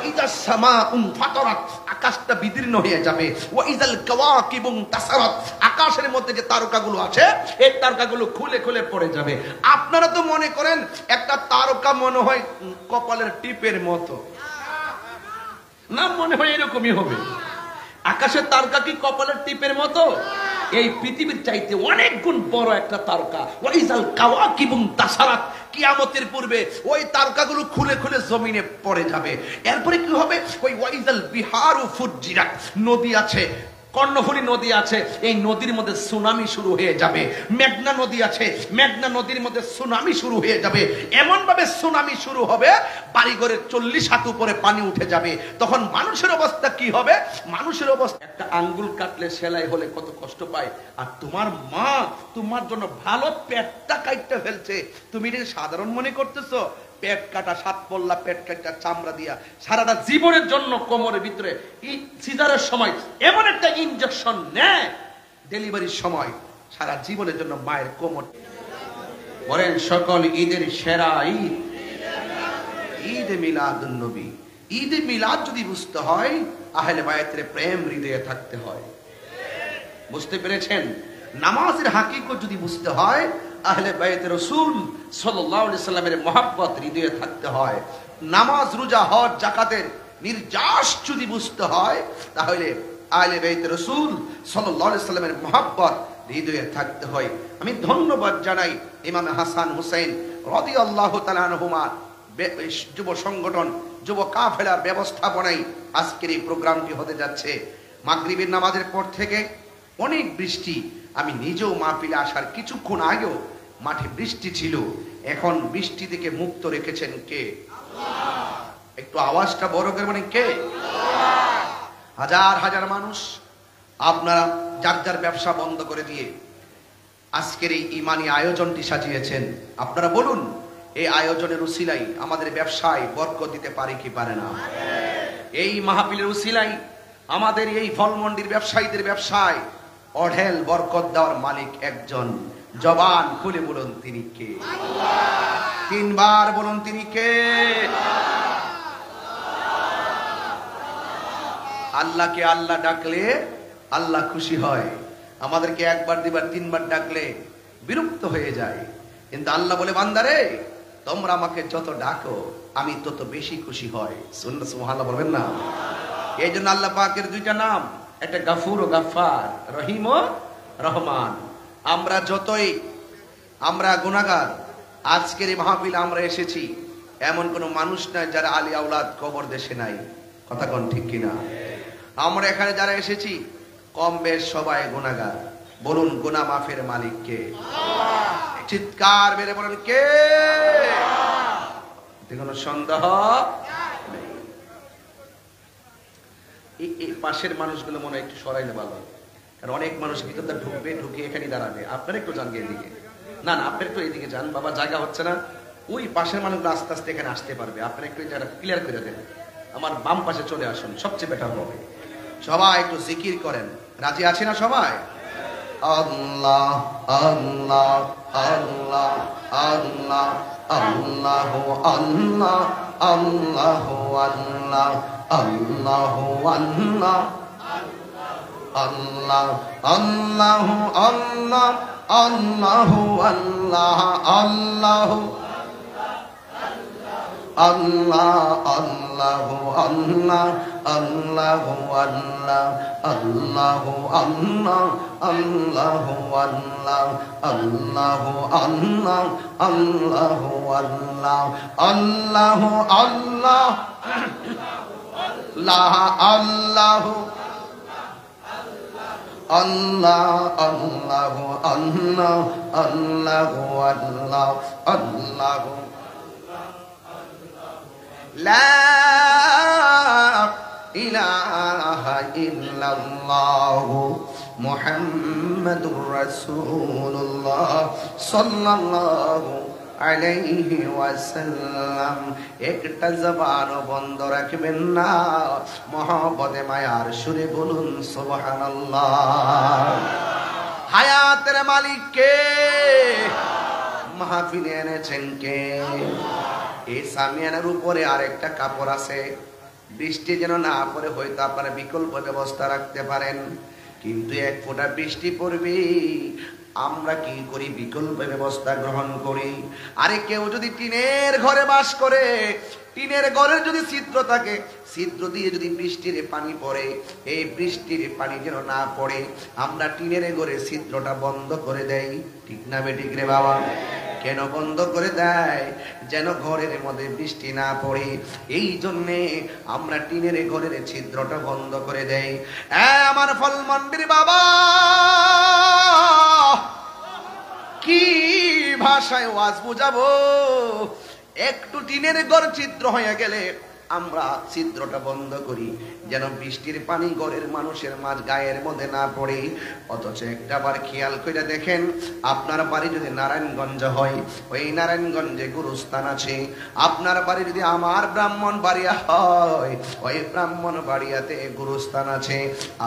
ইযাস সামাউন ফাতারাত, আকাশটা বিদীর্ণ হয়ে যাবে। ওয়া ইযাল কাওয়াকিবু তাসারাত, আকাশের মধ্যে যে তারকাগুলো আছে এই তারকাগুলো খুলে খুলে পড়ে যাবে। আপনারা তো মনে করেন একটা তারকা মনে হয় কপালের টিপের মতো, না মনে হয় এরকমই হবে। আকাশের তারকা কি কপালের টিপের মতো? এই পৃথিবীর চাইতে অনেক গুণ বড় একটা তারকা। ওয়াইজাল কাওয়াকিবু তাসারাত, কিয়ামতের পূর্বে ওই তারকাগুলো খুলে খুলে জমিনে পড়ে যাবে। এরপরে কি হবে? ওই ওয়াইজাল বিহারু ফুজ্জিরাত, নদী আছে, কর্ণফুলী নদী আছে, এই নদীর মধ্যে সুনামি শুরু হয়ে যাবে। মেঘনা নদী আছে, মেঘনা নদীর মধ্যে সুনামি শুরু হয়ে যাবে। এমন ভাবে সুনামি শুরু হবে বাড়িঘরের 40 হাত উপরে পানি উঠে যাবে। তখন মানুষের অবস্থা কি হবে? মানুষের অবস্থা, একটা আঙ্গুল কাটলে সেলাই হলে কত কষ্ট পায়, আর তোমার মা তোমার জন্য ভালো পেটটা কাটতে ফেলছে, তুমি এটা সাধারণ মনে করতেছো? পেট কাটা, 7 পল্লা পেট কাটা চামড়া দিয়া সারাটা জীবনের জন্য কোমরের ভিতরে সিজারের সময় এমন একটা ইনজেকশন নেয়, ডেলিভারির সময় সারা জীবনের জন্য মায়ের কোমর। বলেন সকল ঈদের সেরা ঈদ ঈদ মিলাদুন নবী। ঈদ মিলাদ যদি বুঝতে হয়, আহলে বায়াতের প্রেম হৃদয়ে থাকতে হয়। বুঝতে পেরেছেন? নামাজের হাকিকত যদি বুঝতে হয়, আহলে বায়াতে রাসূল সাল্লাল্লাহু আলাইহি সাল্লামের মহব্বত হৃদয়ে থাকতে হয়। নামাজ, রোজা, হজ, যাকাতের নির্যাস যদি বুঝতে হয়, তাহলে আহলে বায়াতে রাসূল সাল্লাল্লাহু আলাইহি সাল্লামের মহব্বত হৃদয়ে থাকতে হয়। আমি ধন্যবাদ জানাই ইমাম হাসান হুসাইন রাদিয়াল্লাহু তাআলা আনহুমা যুব সংগঠন, যুব কাফেলার ব্যবস্থাপনায় আজকের এই প্রোগ্রামটি হতে যাচ্ছে। মাগরিবের নামাজের পর থেকে অনেক বৃষ্টি, আমি নিজেও মাহফিলে আসার কিছুক্ষণ আগেও মাঠে বৃষ্টি ছিল। এখন বৃষ্টি থেকে মুক্ত রেখেছেন কে? আল্লাহ। একটু আওয়াজটা বড় করে বলেন কে? আল্লাহ। হাজার হাজার মানুষ আপনারা যার যার ব্যবসা বন্ধ করে দিয়ে আজকের এই ইমানি আয়োজনটি সাজিয়েছেন। আপনারা বলুন, এই আয়োজনের উসিলাই আমাদের ব্যবসায় বরকত দিতে পারে কি পারে না? এই মাহফিলের উসিলাই আমাদের এই ফলমন্ডির ব্যবসায়ীদের ব্যবসায় অঢেল বরকত দেওয়ার মালিক একজন। জবান খুলে বলুন তিনি কে? আল্লাহ। 3 বার বলুন তিনি কে? আল্লাহকে আল্লাহ ডাকলে আল্লাহ খুশি হয়। আমাদেরকে 1 বার 2 বার 3 বার ডাকলে বিরক্ত হয়ে যায়। কিন্তু আল্লাহ বলে, বান্দারে তোমরা আমাকে যত ডাকো আমি তত বেশি খুশি হয়। সুবহানাল্লাহ বলবেন না? এই জন্য আল্লাহ পাকের 2টা নাম, একটা গাফুর ও গাফফার, রহিম ও রহমান। আমরা গুনাহগার। আজকের এই মাহফিলে আমরা এসেছি, এমন কোন মানুষ নাই যারা আলী আওলাদ কবর দেশে নাই। কথা কোন ঠিক কিনা? আমরা এখানে যারা এসেছি কম বেশ সবাই গুনাহগার। বলুন গুনাহ মাফের মালিক কে? আল্লাহ। চিৎকার মেরে বলেন কে? আল্লাহ। কোনো সন্দেহ নেই। এই পাশের মানুষগুলো মনে হয় একটু সরাইলে ভালো, কারণ অনেক মানুষ ভিতরটা ঢুকবে, ঢুকে এখানে দাঁড়াবে। আপনারা একটু যান এদিকে, না না আপনারা একটু এইদিকে যান বাবা, জায়গা হচ্ছে না। ওই পাশের মানুষগুলো আস্তে আস্তে এখানে আসতে পারবে। আপনারা একটু জায়গা ক্লিয়ার করে দেন, আমার বাম পাশে চলে আসুন, সবচেয়ে বেটার হবে। সবাই একটু জিকির করেন। রাজি আছে না সবাই? আল্লাহ আল্লাহ আল্লাহ আল্লাহ আল্লাহু আল্লাহ আল্লাহু আল্লাহ আল্লাহু আল্লাহ আল্লাহ আল্লাহু আল্লাহ আল্লাহু আল্লাহ আল্লাহু আল্লাহ আল্লাহু আল্লাহ আল্লাহু আল্লাহ আল্লাহু আল্লাহ আল্লাহু আল্লাহ আল্লাহু আল্লাহ আল্লাহু আল্লাহ আল্লাহু আল্লাহ আল্লাহ আল্লাহু আল্লাহ আল্লাহু আল্লাহ আল্লাহু আল্লাহ আল্লাহু লা ইলাহা ইল্লাল্লাহু মুহাম্মাদুর রাসূলুল্লাহ সাল্লাল্লাহু আলাইহি ওয়াসাল্লাম। একটা জবান বন্ধ রাখবেন না, মহব্বতে মায়ার সুরে বলুন সুবহানাল্লাহ। হায়াতের মালিক কে? মাহফিলে এনেছেন কে? এই সামিয়ানার উপরে আরেকটা কাপড় আছে, বৃষ্টি যেন না পড়ে, হয়তো আপনারা বিকল্প ব্যবস্থা রাখতে পারেন, কিন্তু এক ফোঁটা বৃষ্টি পড়বে, আমরা কি করি? বিকল্প ব্যবস্থা গ্রহণ করি। আরে কেউ যদি টিনের ঘরে বাস করে, টিনের ঘরের যদি ছিদ্র থাকে, ছিদ্র দিয়ে যদি বৃষ্টির পানি পড়ে, এই বৃষ্টির পানি যেন না পড়ে, আমরা টিনের ঘরে ছিদ্রটা বন্ধ করে দেই। ঠিক না বেঠিক রে বাবা? কেন বন্ধ করে দেয়? যেন ঘরের মধ্যে বৃষ্টি না পড়ে, এই জন্যে আমরা টিনের ঘরের ছিদ্রটা বন্ধ করে দেই। আমার ফল মন্দির বাবা, কি ভাষায় ওয়াজ বুঝাবো? একটু টিনের ঘর ছিদ্র হয়ে গেলে আমরা ছিদ্রটা বন্ধ করি, যেন বৃষ্টির পানি ঘরের মানুষের মাঝ গায়ের মধ্যে না পড়ে। অথচ একটা বার খেয়াল করে দেখেন, আপনার বাড়ি যদি নারায়ণগঞ্জ হয়, ওই নারায়ণগঞ্জে গুরুস্থান আছে। আপনার বাড়ি যদি আমার ব্রাহ্মণবাড়িয়া হয়, ওই ব্রাহ্মণবাড়িয়াতে গুরুস্থান আছে।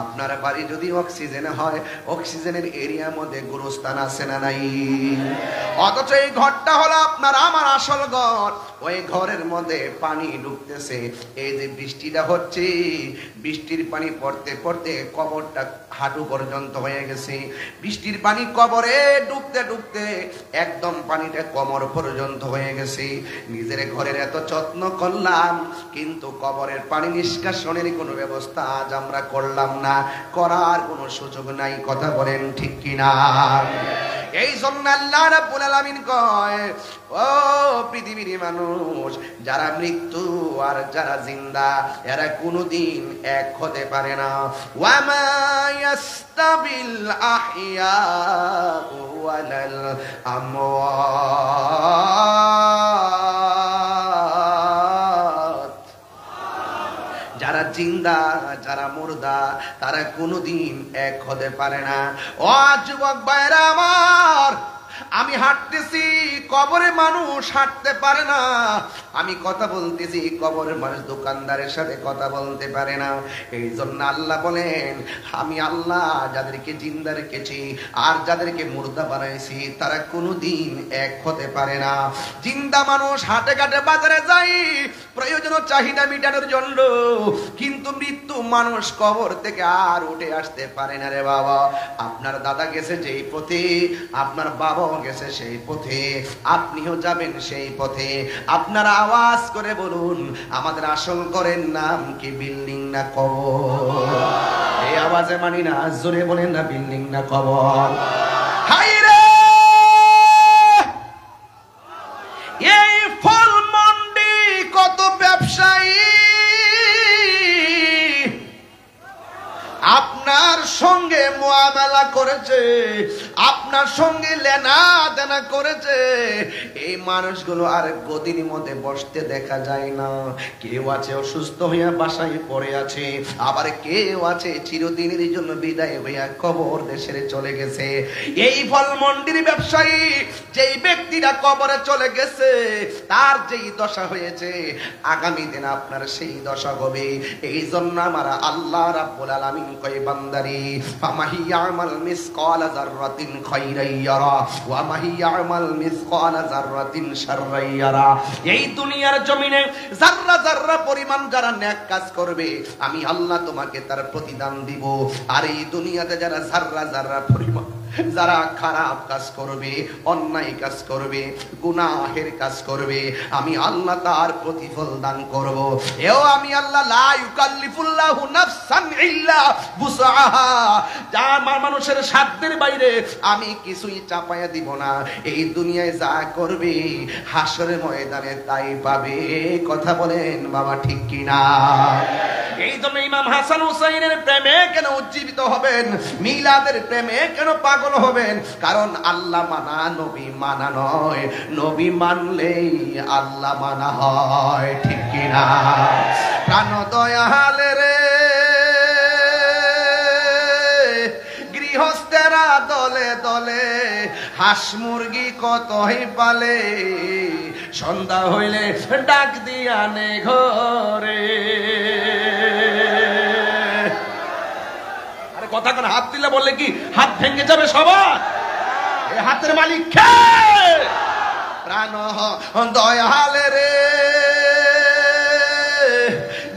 আপনার বাড়ি যদি অক্সিজেন হয়, অক্সিজেনের এরিয়ার মধ্যে গুরুস্থান আছে না নাই? অথচ এই ঘরটা হলো আপনার আমার আসল ঘর। ওই ঘরের মধ্যে পানি ঢুকতেছে, এই যে বৃষ্টিটা হচ্ছে, বৃষ্টির পানি পড়তে পড়তে কবরটা হাঁটু পর্যন্ত হয়ে গেছে। বৃষ্টির পানি কবরে ডুবতে ডুবতে একদম পানিটা কোমর পর্যন্ত হয়ে গেছে। নিজের ঘরের এত যত্ন করলাম, কিন্তু কবরের পানি নিষ্কাশনের কোনো ব্যবস্থা আজ আমরা করলাম না, করার কোনো সুযোগ নাই। কথা বলেন ঠিক কিনা? এই জন্য আল্লাহ রাব্বুল আলামিন কয়, ও পৃথিবীর মানুষ, যারা মৃত্যু আর যারা জিন্দা, এরা কোনোদিন এক হতে পারে না। ওয়া মা ইয়াস্তাবিল আহইয়া ওয়ালাল আমওয়াত, যারা জিন্দা যারা মুর্দা, তারা কোনোদিন এক হতে পারে না। ও যুবক ভাইরা আমার, আমি হাঁটতেছি, কবরে মানুষ হাঁটতে পারে না। আমি কথা বলতেছি, কবরের মানুষ দোকানদারের সাথে কথা বলতে পারে না। এই জন্য আল্লাহ বলেন, আমি আল্লাহ যাদেরকে জিন্দা রেখেছি আর যাদেরকে মুর্দা বানাইছি, তারা কোনোদিন এক হতে পারে না। জিন্দা মানুষ হাটে ঘাটে বাজারে যাই প্রয়োজন চাহিদা মেটানোর জন্য, কিন্তু মৃত্যু মানুষ কবর থেকে আর উঠে আসতে পারে না রে বাবা। আপনার দাদা গেছে যেই পথে, আপনার বাবা গেছে সেই পথে, আপনিও যাবেন সেই পথে। আপনারা আওয়াজ করে বলুন, আমাদের আসল ঘরের নাম কি বিল্ডিং না কবর? এই আওয়াজে মানি না, জোরে বলেন না, বিল্ডিং না কবর? হাই রে, এই ফল মন্ডি কত ব্যবসায়ী আপনার সঙ্গে মুআমালা করেছে, আপনার সঙ্গে লেনা দেনা করেছে। এই মানুষগুলো আর গদির মধ্যে বসতে দেখা যায় না। কেউ আছে অসুস্থ হইয়া বাসায় পড়ে আছে, আবার কেউ আছে চিরদিনের জন্য বিদায় হইয়া কবর দেশে চলে গেছে। এই ফল মন্ডির ব্যবসায়ী যেই ব্যক্তিরা কবরে চলে গেছে, তার যেই দশা হয়েছে, আগামী দিন আপনার সেই দশা হবে। এই জন্য আমার আল্লাহ রাব্বুল আলামিন কয়, বান্দারি ফামাহি ইয়ামাল মিসকালা যাররাতিন খাইরান ইয়ারা ওয়া মাহি ইয়ামাল মিসকালা যাররাতিন শাররান ইয়ারা। এই দুনিয়ার জমিনে যাররা যাররা পরিমাণ যারা নেক কাজ করবে, আমি আল্লাহ তোমাকে তার প্রতিদান দিব। আর এই দুনিয়াতে যারা যাররা যাররা পরিমাণ যারা খারাপ কাজ করবে, অন্যায় কাজ করবে, গুনাহের কাজ করবে, আমি আল্লাহ তার প্রতিফল দান করব। এও আমি আল্লাহ লা ইউকাল্লিফুল্লাহু নাফসান ইল্লা বুসআহা, যার মানুষের সাধ্যের বাইরে আমি কিছুই চাপায়া দিব না। এই দুনিয়ায় যা করবে হাসরের ময়দানে তাই পাবে। কথা বলেন বাবা ঠিক কিনা? এই জন্য ইমাম হাসান হুসাইনের প্রেমে কেন উজ্জীবিত হবেন, মিলাদের প্রেমে কেন পাগল হবেন? কারণ আল্লাহ মানা নবী মানা নয়, নবী মানলেই আল্লাহ মানা হয়। ঠিক কিনা? প্রাণ দয়াল রে, গৃহস্থেরা দলে দলে হাঁস মুরগি কতই পালে, সন্ধ্যা হইলে ডাক দিয়ানে ঘরে। আরে কথা কোন হাত দিলে বললে কি হাত ভেঙে যাবে সবার? এই হাতের মালিক কে? প্রাণ দয়াল রে,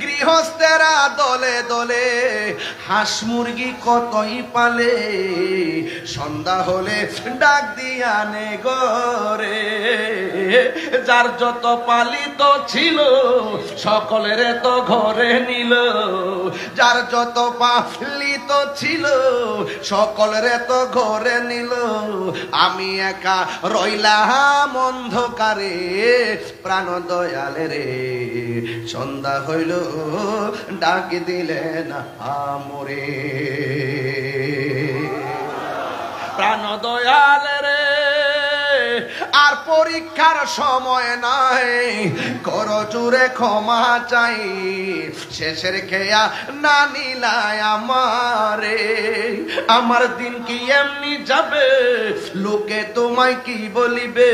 গৃহস্থ না দলে দলে, হাঁস মুরগি কতই পালে, সন্ধ্যা হলে ডাক দিয়া নে ঘরে। যার যত পালিত ছিল সকলের তো ঘরে নিল, যার যত পালিত ছিল সকলের তো ঘরে নিল, আমি একা রইলাম অন্ধকারে প্রাণ দয়ালে রে। সন্ধ্যা হইল ডাক দিলেন আমরে, প্রাণ দয়ালে রে। আর পরীক্ষার সময় নাই, কর জুড়ে ক্ষমা চাই, শেষের খেয়া না নিলায় আমারে। আমার দিন কি এমনি যাবে, লোকে তোমায় কি বলিবে,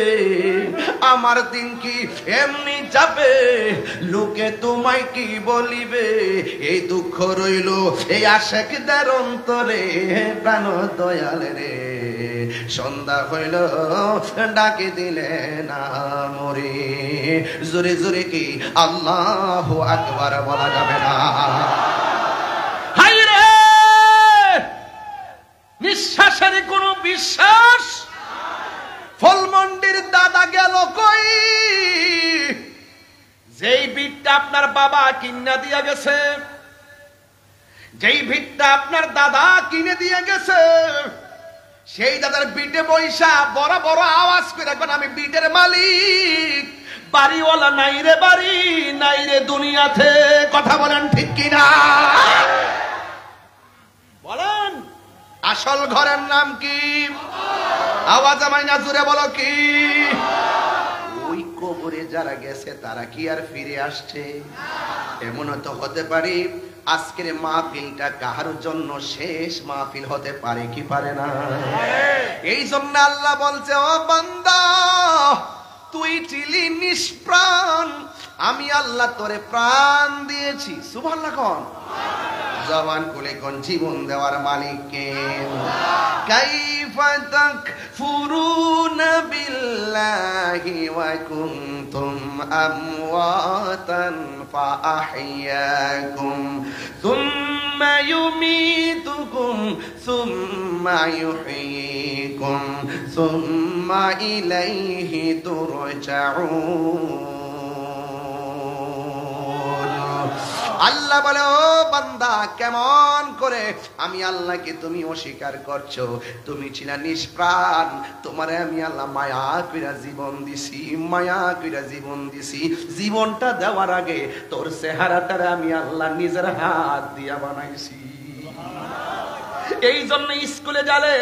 আমার দিন কি এমনি যাবে, লোকে তোমায় কি বলিবে। এই দুঃখ রইল এই আশেকদের অন্তরে, প্রাণ দয়ালে রে। সন্ধ্যা হইল ডাকে দিলেন আমরে, জোরে জোরে কি আল্লাহু আকবার বলা যাবে না? হায় রে, নিঃশ্বাসের কোনো বিশ্বাস। ফলমন্ডির দাদা গেল কই, যেই ভিটটা আপনার বাবা কিনা দিয়া গেছে, যেই ভিটটা আপনার দাদা কিনে দিয়ে গেছে, সেই দাদার বিটে বৈশা বড় বড় আওয়াজ করে রাখবেন, আমি বিটের মালিক, বাড়িওয়ালা নাই রে বাড়ি, নাই রে দুনিয়াতে। কথা বলেন ঠিক কিনা? বলেন আসল ঘরের নাম কি? আওয়াজ আমায় না জুড়ে বলো কি? ওই কবরে যারা গেছে তারা কি আর ফিরে আসছে? এমনও তো হতে পারে আজকের মাহফিলটা কাহার জন্য শেষ মাহফিল হতে পারে কি পারে না? এই জন্য আল্লাহ বলছে, ও বান্দা তুই ছিলি নিষ্প্রাণ, আমি আল্লাহ তোরে প্রাণ দিয়েছি। সুবহানাল্লাহ কোন? জবান খুলে কোন জীবন দেওয়ার মালিক কে? কাইফা তাকফুরুনা বিল্লাহি ওয়া কুনতুম আমওয়াতান ফাআহইয়াকুম সুম্মা ইউমীতুকুম সুম্মা ইউহয়ীকুম সুম্মা ইলাইহি তুরজাউন। আল্লাহ বলে, ও বান্দা কেমন করে আমি আল্লাহকে তুমি অস্বীকার করছো? তুমি ছিলা নিষ্প্রাণ, তোমারে আমি আল্লাহ মায়া কইরা জীবন দিছি, মায়া কইরা জীবন দিছি। জীবনটা দেওয়ার আগে তোর চেহারাটারে আমি আল্লাহ নিজের হাত দিয়া বানাইছি। এই জন্য স্কুলে যালে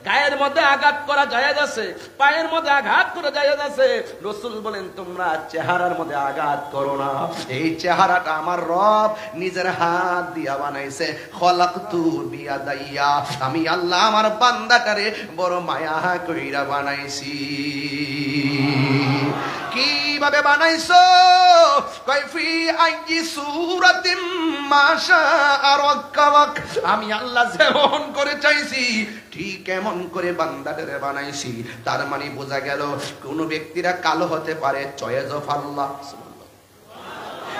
গায়ের মধ্যে আঘাত করা জায়েজ আছে, পায়ের মধ্যে আঘাত করা জায়েজ আছে। রাসূল বলেন তোমরা চেহারার মধ্যে আঘাত করো না। এই চেহারাটা আমার রব নিজের হাত দিয়া বানাইছে। খলাকতু বিয়াদাইয়া, আমি আল্লাহ আমার বান্দাটারে বড় মায়া কইরা বানাইছি। কিভাবে বানাইছো? কাইফি আইয়ি সূরাতিম মাশাআ রাক্কাবাক, আমি আল্লাহ যেমন করে চাইছি ঠিক এমন করে বান্দাটারে বানাইছি। তার মানে বোঝা গেল কোন ব্যক্তিরা কালো হতে পারে, চয়েস অফ আল্লাহ।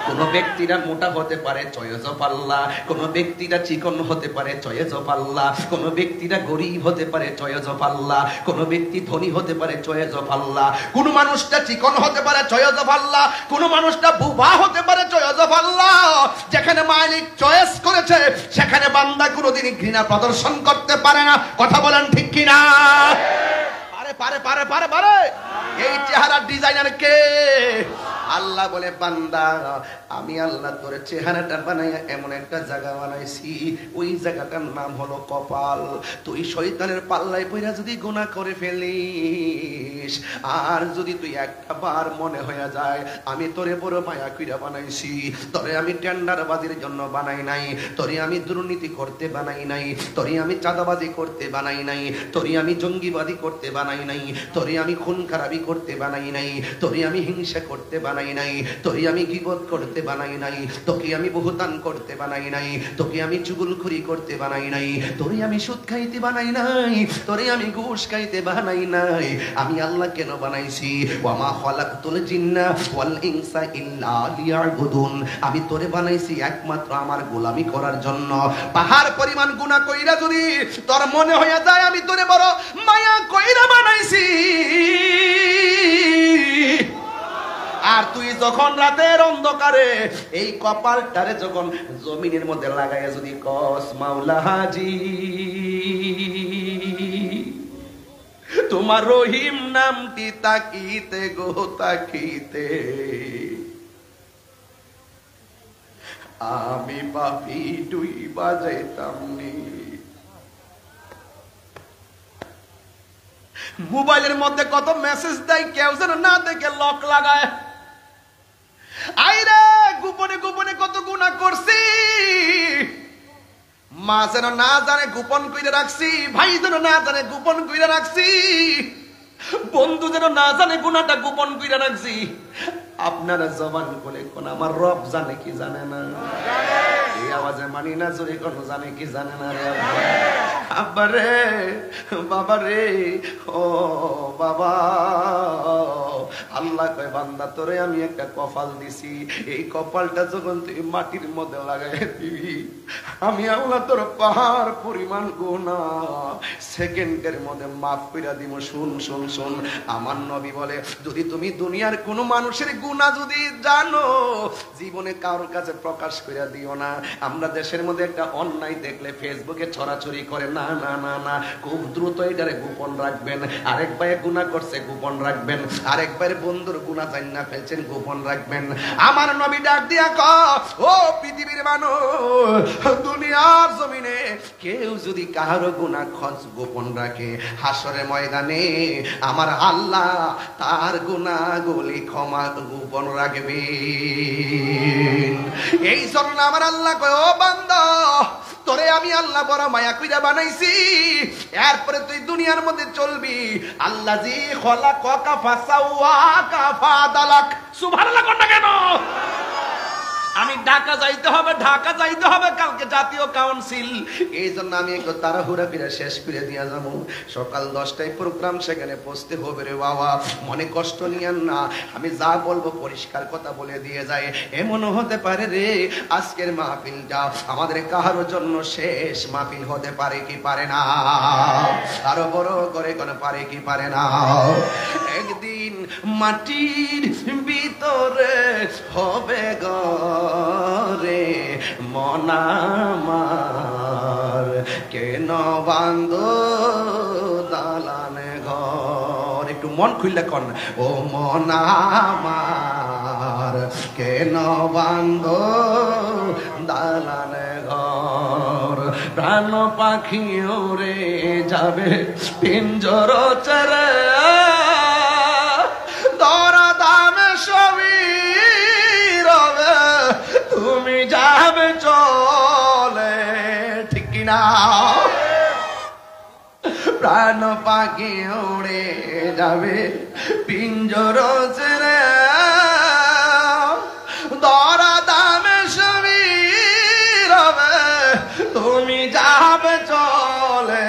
কোন ব্যক্তিরা মোটা হতে পারে, চয়েস অফ আল্লাহ। কোন ব্যক্তিরা চিকন হতে পারে, চয়েস অফ আল্লাহ। কোন ব্যক্তিরা গরিব হতে পারে, চয়েস অফ আল্লাহ। কোন ব্যক্তি ধনী হতে পারে, চয়েস অফ আল্লাহ। কোন মানুষটা চিকন হতে পারে, চয়েস অফ আল্লাহ। কোন মানুষটা বুবা হতে পারে, চয়েস অফ আল্লাহ। যেখানে মালিক চয়েস করেছে সেখানে বান্দা কোনোদিন ঘৃণা প্রদর্শন করতে পারে না। কথা বলেন ঠিক কিনা? পারে পারে পারে পারে পারে। এই চেহারার ডিজাইনার কে? আল্লাহ বলে, বান্দা আমি আল্লাহ তোর চেহারাটা বানাইয়া এমন একটা জায়গা বানাইছি, ওই জায়গাটার নাম হলো কপাল। তুই শয়তানের পাল্লায় পইরা যদি গুনাহ করে ফেলিস, আর যদি তুই একটা বার মনে হয়ে যায় আমি তোরে বড় মায়া কইরা বানাইছি, তোরে আমি টেন্ডারবাজির জন্য বানাই নাই, তোরে আমি দুর্নীতি করতে বানাই নাই, তোরে আমি চাঁদাবাজি করতে বানাই নাই, তোরে আমি জঙ্গিবাদী করতে বানাই নাই, তোরে আমি খুন খারাপি করতে বানাই নাই, তোরে আমি হিংসা করতে বানাই বানাই নাই, তোরে আমি গীবত করতে বানাই নাই, তোকে আমি বহুতান করতে বানাই নাই, তোকে আমি চুগলখড়ি করতে বানাই নাই, তোরে আমি সুদ খাইতে বানাই নাই, তোরে আমি ঘুষ খাইতে বানাই নাই। আমি আল্লাহ কেন বানাইছি? ওয়ামা খালাকতুল জিন্না ওয়াল ইনসা ইল্লা লিয়াবুদুন। আমি তোরে বানাইছি একমাত্র আমার গোলামি করার জন্য। পাহাড় পরিমাণ গুনাহ কইরা যদি তোর মনে হইয়া যায় আমি তোরে বড় মায়া কইরা বানাইছি, আর তুই যখন রাতের অন্ধকারে এই কপালটারে যখন জমিনের মধ্যে লাগাইয়া যদি কস মাওলা হাজি তোমার রহিম নামটি তাকিতে গো তাকিতে আমি পাপি ডুই বাজাইতাম নি। মোবাইলের মধ্যে কত মেসেজ দেয়, কেউ যেন না দেখে লক লাগায়। আইরে গোপনে গোপনে কত গুনাহ করছি, মা যেন না জানে গোপন কইরা রাখছি, ভাই যেন না জানে গোপন কইরা রাখছি, বন্ধু যেন না জানে গুনাহটা গোপন কইরা রাখছি। আপনারা জবান করে কোন আমার রব জানে কি জানে না? এই আওয়াজে মানি না, জোরে কোন জানে কি জানে না? রে আব্বা রে, বাবা রে, ও বাবা, আল্লাহ কয় বান্দা তোরে আমি একটা কপাল দিছি, এই কপালটা যখন তুই মাটির মধ্যে লাগাই দিবি আমি আল্লাহ তোর পাহাড় পরিমাণ গুনাহ সেকেন্ডের মধ্যে মাফ কইরা দিব। শুন শুন শুন, আমার নবী বলে যদি তুমি দুনিয়ার কোনো মানুষের গুনাহ যদি জানো জীবনে কারোর কাছে প্রকাশ কইরা দিও না। আমরা দেশের মধ্যে একটা অন্যায় দেখলে ফেসবুকে ছড়াছড়ি করে, না না না না, খুব দ্রুত এটারে গোপন রাখবেন। আরেক ভাই গুনাহ করছে গোপন রাখবেন, আরেক ভাইয়ের বন্ধুর গুনাহ জান্না ফেলছেন গোপন রাখবেন। আমার নবী ডাক দিয়া কয় ও পৃথিবীর মানুষ, দুনিয়ার জমিনে কেউ যদি কারো গুনাহ গোপন রাখে হাসরের ময়দানে আমার আল্লাহ তার গুনাহগুলি ক্ষমা গোপন রাখবে। এই জন্য আমার আল্লাহ কয় ও বান্দা তোরে আমি আল্লাহ বড় মায়া কইরা বানাইছি, এরপরে তুই দুনিয়ার মধ্যে চলবি। আল্লাহ জি খলাকাকা ফাসাওয়াকা ফাদালাক। সুবহানাল্লাহ কোন না কেন? আমি ঢাকা যাইতে হবে, ঢাকা যাইতে হবে কালকে জাতীয় কাউন্সিল, এই জন্য আমি একটু তাড়াহুড়া করে শেষ করে দিয়া যাবো। সকাল 10টায় প্রোগ্রাম, সেখানে পৌঁছতে হবে রে বাবা, মনে কষ্ট নিয়েন না, আমি যা বলবো পরিষ্কার কথা বলে দিয়ে যায়। এমন হতে পারে রে আজকের মাহফিলটা আমাদের কারোর জন্য শেষ মাহফিল হতে পারে কি পারে না? আরো বড় করে কোন পারে কি পারে না? একদিন মাটির ভিতরে হবে রে মনামার, কেন বান্ধ দালানে ঘর। একটু মন খুললে কন, ও মনামার কেন বান্ধ দালানে ঘর। প্রাণ পাখি উড়ে যাবে পিঞ্জর চরে, দরা দামে সবই রবে, তুমি যাবে চলে, ঠিক কিনা? প্রাণ পাখি উড়ে যাবে পিঞ্জর ছেড়ে, দরা দামে সবই রবে, তুমি যাবে চলে।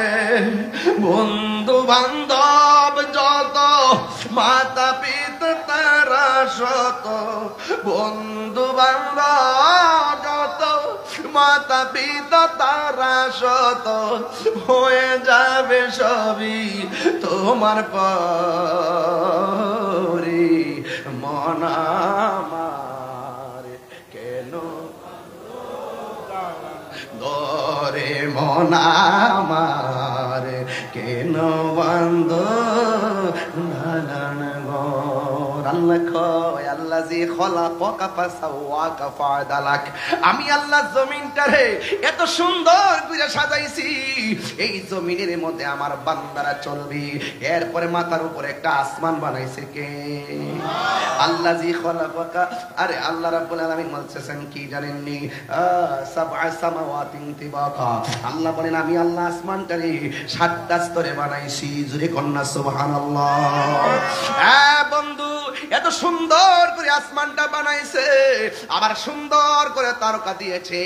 বন্ধু বান্ধব যত, মাতা পিতা তারা শত, বন্ধু বান্ধব যত, মাতা পিতা তারা শত, হয়ে যাবে সবই তোমার পরে। মন আমার কেন দরে, মন আমার কেন বন্ধ নানান ঘর। আল্লাহ কয় আল্লাহ জি খলাকাকা ফাসাওয়াকা ফাদালাক, আমি আল্লাহ জমিনটারে এত সুন্দর করে সাজাইছি, এই জমিনের মধ্যে আমার বান্দারা চলবে। এরপরে মাথার উপরে একটা আসমান বানাইছে কে? আল্লাহ জি খলাকাকা। আরে আল্লাহ রাব্বুল আলামিন বলছেন কি জানেননি? সাবআ সামাওয়াতিন তিবাকা। আল্লাহ বলেন আমি আল্লাহ আসমানটারে 7টা স্তরে বানাইছি। জোরে কন্না সুবহানাল্লাহ। বন্ধু এত সুন্দর করে আসমানটা বানাইছে, আবার সুন্দর করে তারকা দিয়েছে।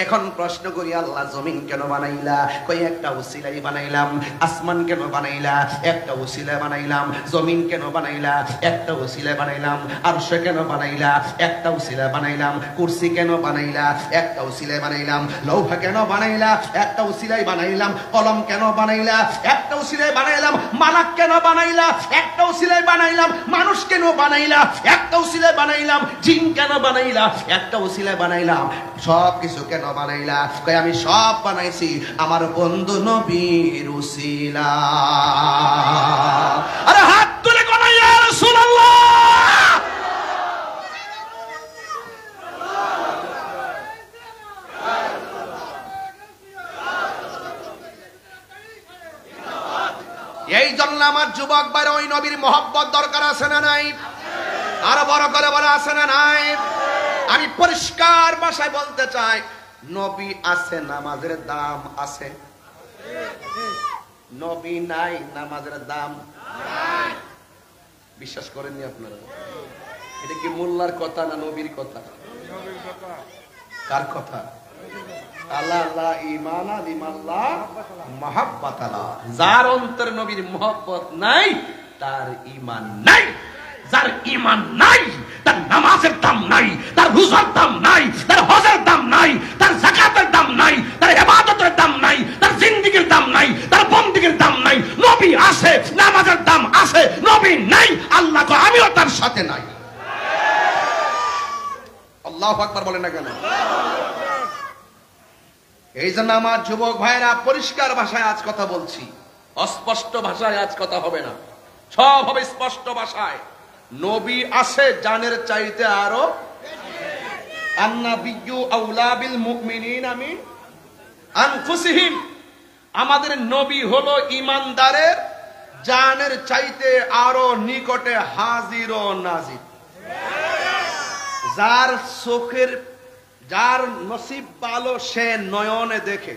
এখন প্রশ্ন করি, আল্লাহ জমিন কেন বানাইলা? কই একটা উসিলাই বানাইলাম। আসমান কেন বানাইলা? একটা উসিলা বানাইলাম। জমিন কেন বানাইলা? একটা উসিলা বানাইলাম। আরশ কেন বানাইলা? একটা উসিলা বানাইলাম। কুরসি কেন বানাইলা? একটা উসিলা বানাইলাম। লৌহ কেন বানাইলা? একটা উসিলাই বানাইলাম। কলম কেন বানাইলা? একটা উসিলাই বানাইলাম। মালাক কেন বানাইলা? একটা উসিলাই বানাইলাম। মানুষ কেন বানাইলা? একটা উসিলাই বানাইলাম। জিন কেন বানাইলা? একটা উসিলাই বানাইলাম। সব কিছু কেন বানাইলা? কই আমি সব বানাইছি আমার বন্ধু নবীর উসিলা। আরে হাত তুলে কোন ইয়া রাসূলুল্লাহ। এই জন্য আমার যুবক ভাইরা ওই নবীর মহব্বত দরকার আছে না নাই? আরো বড় করে বলা আছে না নাই? আমি পরিষ্কার ভাষায় বলতে চাই, নবী আছে, নামাজের দাম আছে। নবী নাই, নামাজের দাম নাই। বিশ্বাস করেননি আপনারা? এটা কি মোল্লার কথা না নবীর কথা? কার কথা? আল্লাহ আল্লাহ ঈমান আলিমাল্লাহ মুহাব্বত আল্লাহ। যার অন্তরে নবীর মুহাব্বত নাই তার ঈমান নাই। যার ঈমান নাই তার নামাজের দাম নাই, তার রোজার দাম নাই, তার হজের দাম নাই, তার যাকাতের দাম নাই, তার ইবাদতের দাম নাই, তার জিন্দেগীর দাম নাই, তার বন্দেগীর দাম নাই। নবী আছে, নামাজের দাম আছে। নবী নাই, আল্লাহ কয় আমিও তার সাথে নাই। আল্লাহু আকবার বলেন না কেন? এই জন্য আমার যুবক ভাইরা পরিষ্কার ভাষায় আজ কথা বলছি, অস্পষ্ট ভাষায় আজ কথা হবে না, সব হবে স্পষ্ট ভাষায়। নবী আছে জানের চাইতে আরো। আন্নাবিয়্যু আউলা বিল মুমিনিনা মিন আনফুসিহিম। আমাদের নবী হলো ঈমানদারের জানের চাইতে আরো নিকটে হাজির ও নাজির। যার চোখের, যার নসিব ভালো সে নয়নে দেখে,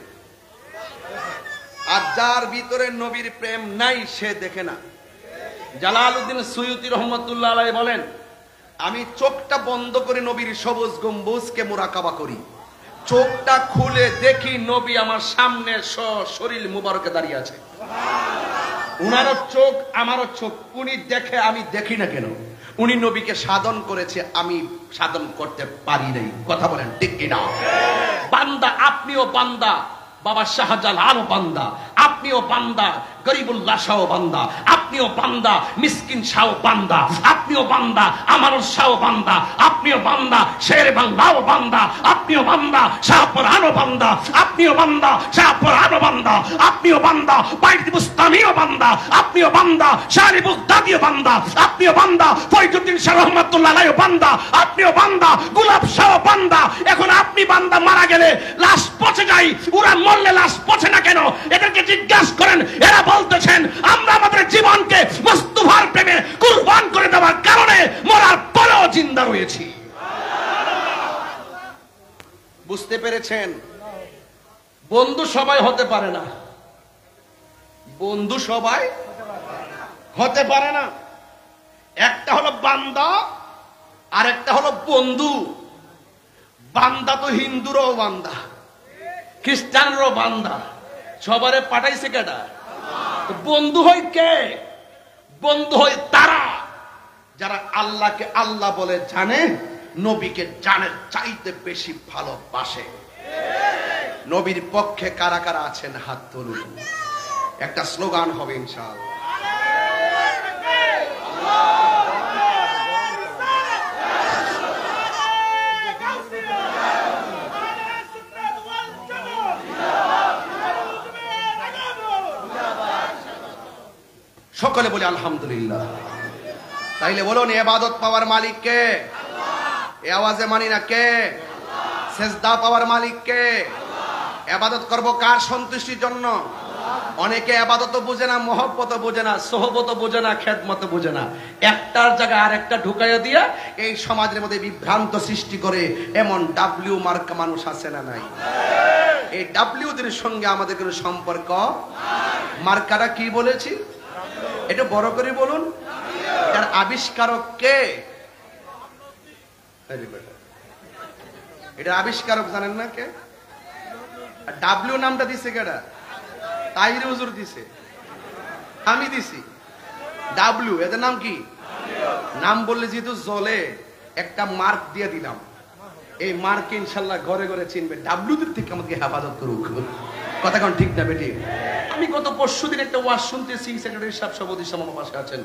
আর যার ভিতরে নবীর প্রেম নাই সে দেখে না। জালালউদ্দিন সুয়ুতি রহমতুল্লাহ আলাইহি বলেন, আমি চোখটা বন্ধ করে নবীর সবুজ গম্বুজকে মুরাকাবা করি, চোখটা খুলে দেখি নবী আমার সামনে শরীর মুবারকে দাঁড়িয়ে আছে। উনারও চোখ আমারও চোখ, উনি দেখে আমি দেখি না কেন? উনি নবীকে সাধন করেছে, আমি সাধন করতে পারি নাই। কথা বলেন ঠিক কিনা? বান্দা, আপনিও বান্দা, বাবা শাহজালালও বান্দা, আপনিও বান্দা, গরিবুল্লাহ শাহ বান্দা, আপনিও বান্দা, মিসকিন শাহ বান্দা, আপনিও বান্দা, আমারও শাহ বান্দা, আপনিও বান্দা, শের বাংলাও বান্দা, আপনিও বান্দা, শাহপুরানও বান্দা, আপনিও বান্দা, শাহপুরানও বান্দা, আপনিও বান্দা, বাইত বুস্তামিও বান্দা, আপনিও বান্দা, শারি বুগদাদিও বান্দা, আপনিও বান্দা, ফয়জুদ্দিন শাহ রহমাতুল্লাহ আলাইহি বান্দা, আপনিও বান্দা, গোলাপ শাহ বান্দা। এখন আপনি বান্দা মারা গেলে লাশ পচে যায়, ওরা মরলে লাশ পচে না কেন? এদেরকে জিজ্ঞাসা করেন। এরা বলতেছেন আমরা আমাদের জীবনকে মুস্তাফার প্রেমে কুরবান করে দেওয়ার কারণে মরার পরেও জিন্দা রয়েছি। বুঝতে পেরেছেন? বন্ধু সবাই হতে পারে না, বন্ধু সবাই হতে পারে না। একটা হলো বান্দা আর একটা হলো বন্ধু। বান্দা তো হিন্দুরও বান্দা, খ্রিস্টানরও বান্দা, সবারে পাঠাইছে কেডা? বন্ধু হয় কে? বন্ধু হয় তারা যারা আল্লাহকে আল্লাহ বলে জানে, নবীকে জানের চাইতে বেশি ভালোবাসে। নবীর পক্ষে কারা কারা আছেন হাত তুলুন। একটা স্লোগান হবে ইনশাআল্লাহ। সকলে বলে আলহামদুলিল্লাহ। তাইলে বলুন, ইবাদত পাওয়ার মালিক কে? এই আওয়াজে মানি না কে? সেজদা পাওয়ার মালিক কে? ইবাদত করব কার সন্তুষ্টির জন্য? অনেকে ইবাদত বুঝে না, মহব্বত বুঝে না, সোহবত বুঝে না, খেদমত বুঝে না। একটার জায়গায় আরেকটা ঢুকাইয়া দিয়া এই সমাজের মধ্যে বিভ্রান্ত সৃষ্টি করে এমন ডাব্লিউ মার্কা মানুষ আছে না নাই? এই ডাব্লিউদের সঙ্গে আমাদের কোনো সম্পর্ক? মার্কাটা কি বলেছি? এটা বড় করে বলুন। এটার আবিষ্কারক কে? এটা আবিষ্কারক জানেন না কে? ডাব্লিউ নামটা দিছে কেডা? তাহির হুজুর দিছে, আমি দিছি। ডাব্লিউ এদের নাম কি? নাম বললে যেহেতু জলে একটা মার্ক দিয়ে দিলাম, এই মার্কে ইনশাল্লাহ ঘরে ঘরে চিনবে। ডাব্লিউদের থেকে আমাকে হেফাজত করুক। কথা কোন ঠিক না বেটি? আমি গত পরশুদিন একটা ওয়াজ শুনতেছি, সেক্রেটারি সাহেব সভাপতি আমার পাশে আছেন,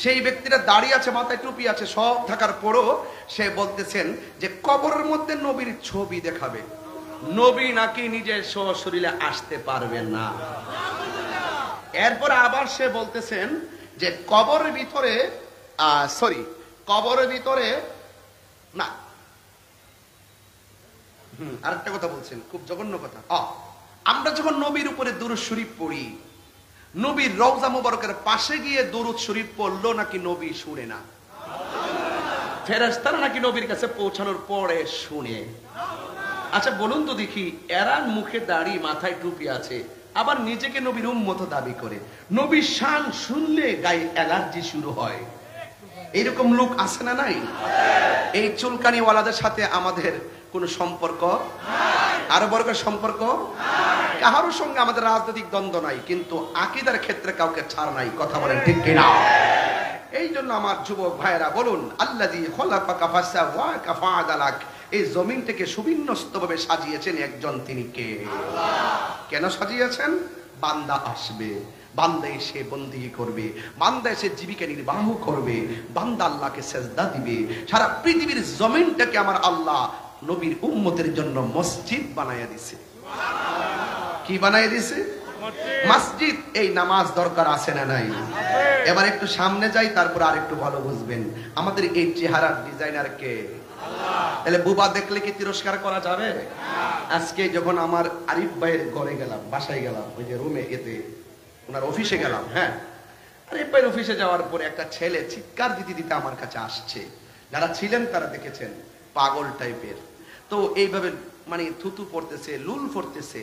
সেই ব্যক্তিটা দাঁড়িয়ে আছে, মাথায় টুপি আছে, সব থাকার পরও সে বলতেছেন যে কবরের মধ্যে নবীর ছবি দেখাবে, নবী নাকি নিজের শরীরে আসতে পারবেন না। এরপর আবার সে বলতেছেন যে কবরের ভিতরে কবরের ভিতরে না, আরেকটা কথা বলছেন, খুব জঘন্য কথা। আমরা যখন নবীর উপরে দুরূদ শরীফ পড়ি, নবীর রওজা মুবারকের পাশে গিয়ে দুরূদ শরীফ পড়লো নাকি নবী শুনে না? ফেরেশতারা নাকি নবীর কাছে পৌঁছানোর পরে শুনে। আচ্ছা বলুন তো দেখি, এরা মুখে দাড়ি, মাথায় টুপি আছে, আবার নিজেকে নবীর উম্মত দাবি করে, নবীর শান শুনলে গায়ে অ্যালার্জি শুরু হয়। এইরকম লোক আছে না নাই? এই চুলকানিওয়ালাদের সাথে আমাদের কোন সম্পর্ক, আরো বড় সম্পর্ক কাহারোর সঙ্গে আমাদের রাজনৈতিক দ্বন্দ্ব নাই, কিন্তু আকীদার ক্ষেত্রে কাউকে ছাড় নাই। কথা বলেন ঠিক কিনা? এই জন্য আমার যুবক ভাইয়েরা বলুন, আল্লাযী খলাকাকা ফাসাওয়াকা ফাআদালাক, এই জমিনটাকে সুবিন্যস্তভাবে সাজিয়েছেন একজন, তিনি কে? কেন সাজিয়েছেন? বান্দা আসবে, বান্দা এসে বন্দেগী করবে, বান্দা এসে জীবিকা নির্বাহ করবে, বান্দা আল্লাহকে সেজদা দিবে। সারা পৃথিবীর জমিনটাকে আমার আল্লাহ নবীর উম্মতের জন্য মসজিদ বানায়া দিছে। কি বানায়া দিছে? মসজিদ। এই নামাজ দরকার আছে না নাই? এবার একটু সামনে যাই, তারপর আর একটু ভালো বুঝবেন আমাদের এই চেহারার ডিজাইনার কে। তাহলে বুবা দেখলে কি তিরস্কার করা যাবে? আজকে যখন আমার আরিফ ভাইয়ের ঘরে গেলাম, বাসায় গেলাম, ওই যে রুমে, এতে ওনার অফিসে গেলাম, হ্যাঁ, আরিফ ভাইয়ের অফিসে যাওয়ার পরে একটা ছেলে চিৎকার দিতে দিতে আমার কাছে আসছে। যারা ছিলেন তারা দেখেছেন, পাগল টাইপের। তো এইভাবে মানে থুতু পড়তেছে, লুল পড়তেছে,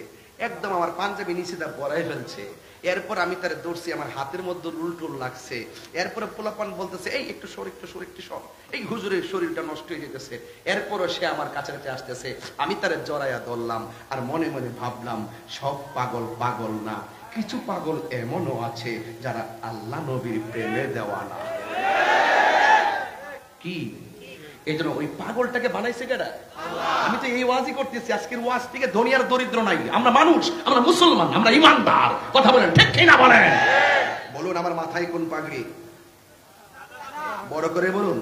একদম আমার পাঞ্জাবি নিচেটা পরাই ফেলছে। এরপর আমি তার দৌড়ছি, আমার হাতের মধ্যে রুল টুল লাগছে। এরপরে পোলাপান বলতেছে, এই একটু সর, একটু সর, একটু সর, এই হুজুরের শরীরটা নষ্ট হয়ে যেতেছে। এরপরও সে আমার কাছাকাছি আসতেছে, আমি তার জড়াইয়া ধরলাম, আর মনে মনে ভাবলাম, সব পাগল পাগল না, কিছু পাগল এমনও আছে যারা আল্লাহ নবীর প্রেমে দেওয়ানা। কি এই জন্য ওই পাগলটাকে বানাইছে কেডা? আমি তো এই ওয়াজই করতেছি, আজকের ওয়াজ থেকে ধনী আর দরিদ্র নাই, আমরা মানুষ, আমরা মুসলমান, আমরা ইমানদার। কথা বলেন ঠিক কিনা বলেন? বলুন আমার মাথায় কোন পাগড়ি? বড় করে বলুন।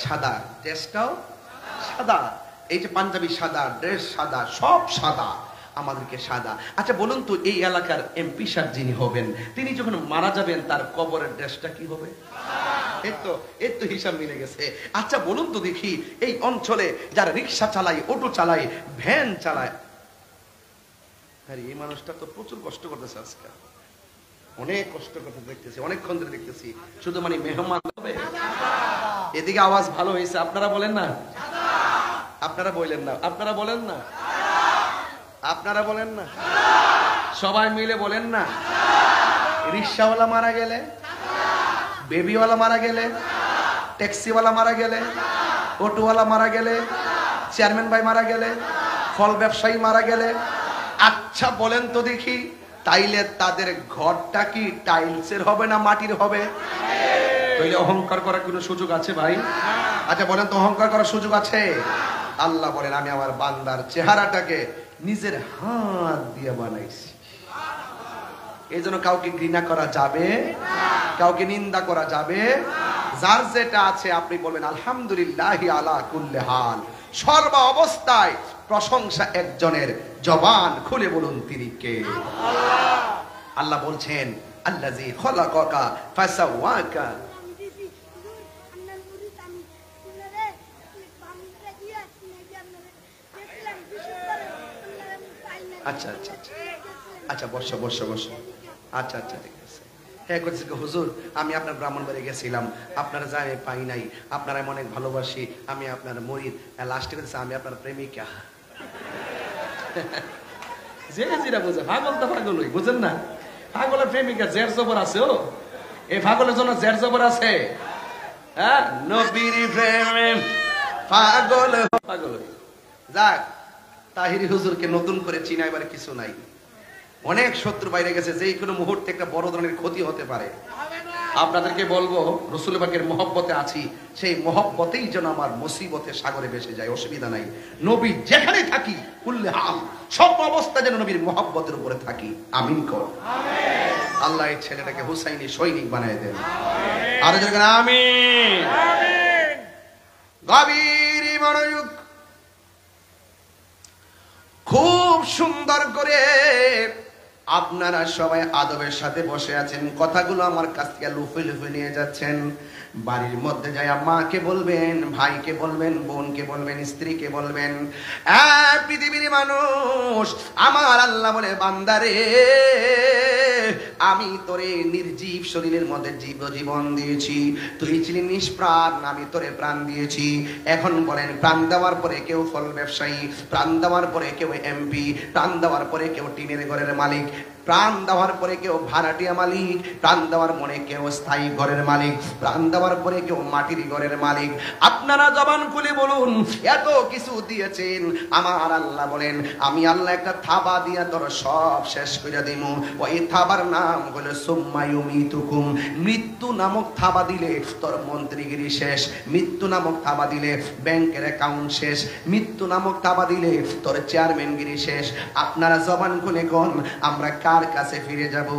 সাদা, ড্রেসটাও সাদা, এই যে পাঞ্জাবি সাদা, ড্রেস সাদা, সব সাদা, আমাদেরকে সাদা। আচ্ছা বলুন তো, এই এলাকার এমপি সাহেব যিনি হবেন, তিনি যখন মারা যাবেন তার কবরের ড্রেসটা কি হবে? এই তো হিসাব মিলে গেছে। আচ্ছা বলুন তো দেখি, এই অঞ্চলে যারা রিক্সা চালায়, অটো চালায়, ভ্যান চালায়, আরে এই মানুষটা তো প্রচুর কষ্ট করতেছে, আজকে অনেক কষ্ট করতে দেখতেছি, অনেকক্ষণ ধরে দেখতেছি, শুধু মানে মেহমান হবে। এদিকে আওয়াজ ভালো হয়েছে, আপনারা বলেন না? আপনারা বলেন না? আপনারা বলেন না? আপনারা বলেন না? সবাই মিলে বলেন না? রিক্সাওয়ালা মারা গেলে, বেবিওয়ালা মারা গেলে, ট্যাক্সিওয়ালা মারা গেলে, অটোওয়ালা মারা গেলে, চেয়ারম্যান ভাই মারা গেলে, ফল ব্যবসায়ী মারা গেলে, আচ্ছা বলেন তো দেখি, তাইলে তাদের ঘরটা কি টাইলসের হবে না মাটির হবে? তাইলে অহংকার করার কোনো সুযোগ আছে ভাই? আচ্ছা বলেন তো, অহংকার করার সুযোগ আছে? আল্লাহ বলেন, আমি আমার বান্দার চেহারাটাকে নিজের হাত দিয়ে বানাইছি। এই জন্য কাউকে ঘৃণা করা যাবে, কাউকে নিন্দা করা যাবে। যার যেটা আছে আপনি বলবেন আলহামদুলিল্লাহি আলা কুল্লি হাল, সর্ব অবস্থায় প্রশংসা একজনের, জবান খুলে বলুন তিনি কে? আল্লাহ বলছেন, আল্লাযী খলাকাকা ফাসাওয়াকা। আচ্ছা আচ্ছা আচ্ছা আচ্ছা, বসো বসো বসো। আচ্ছা আচ্ছা ঠিক আছে। হ্যাঁ করছি, হুজুর আমি আপনার ব্রাহ্মণবাড়ি গেছিলাম, আপনারা যাই পাই নাই, আপনারা আমি অনেক ভালোবাসি, আমি আপনার মরিদ, লাস্টে বলছে আমি আপনার প্রেমিকা। যে যেটা বোঝে, পাগল তো পাগলই, বুঝেন না? পাগলের প্রেমিকা জের জবর আছে, ও এই পাগলের জন্য জের জবর আছে। হ্যাঁ, নবীর প্রেমে পাগল পাগল। যাক, তাহিরি হুজুরকে নতুন করে চিনাইবার কিছু নাই, অনেক শত্রু বাইরে গেছে, যে কোনো মুহূর্তে একটা বড় ধরনের ক্ষতি হতে পারে। আপনাদেরকে বলবো, রসুল পাকের মহব্বতে আছি, সেই মহব্বতেই যেন আমার মুসিবতের সাগরে ভেসে যায়, অসুবিধা নাই। নবী যেখানে থাকি কুল্লে হাল, সব অবস্থা যেন নবীর মহব্বতের উপরে থাকি। আমিন কর। আল্লাহ এই ছেলেটাকে হুসাইনি সৈনিক বানায় দেন। আরো যেন আমিন। গভীর মনোযোগ, খুব সুন্দর করে আপনারা সবাই আদবের সাথে বসে আছেন, কথাগুলো আমার কাছ থেকে লুফে লুফে নিয়ে যাচ্ছেন। বাড়ির মধ্যে যায় মাকে বলবেন, ভাইকে বলবেন, বোনকে বলবেন, স্ত্রীকে বলবেন, পৃথিবীর মানুষ, আমার আল্লাহ বলে বান্দারে, আমি তোরে নির্জীব শরীরের মধ্যে জীবন দিয়েছি, তুই ছিলি নিষ্প্রাণ, আমি তোরে প্রাণ দিয়েছি। এখন বলেন, প্রাণ দেওয়ার পরে কেউ ফল ব্যবসায়ী, প্রাণ দেওয়ার পরে কেউ এমপি, প্রাণ দেওয়ার পরে কেউ টিনের ঘরের মালিক, প্রাণ দেওয়ার পরে কেউ ভাড়াটিয়া মালিক, প্রাণ দেওয়ার পরে কেউ স্থায়ী ঘরের মালিক, প্রাণ দেওয়ার পরে কেউ মাটির ঘরের মালিক। আপনারা জবান খুলে বলুন, এত কিছু দিয়েছেন, আমার আল্লাহ বলেন, আমি আল্লাহ একটা থাবা দিয়া তোর সব শেষ করে দিমু। ওই থাবার নাম হলো সুম্মা ইউমিতুকুম। মৃত্যু নামক থাবা দিলে তোর মন্ত্রীগিরি শেষ, মৃত্যু নামক থাবা দিলে ব্যাংকের অ্যাকাউন্ট শেষ, মৃত্যু নামক থাবা দিলে তোর চেয়ারম্যানগিরি শেষ। আপনারা জবান খুলে কোন, আমরা কার কাছে ফিরে যাব?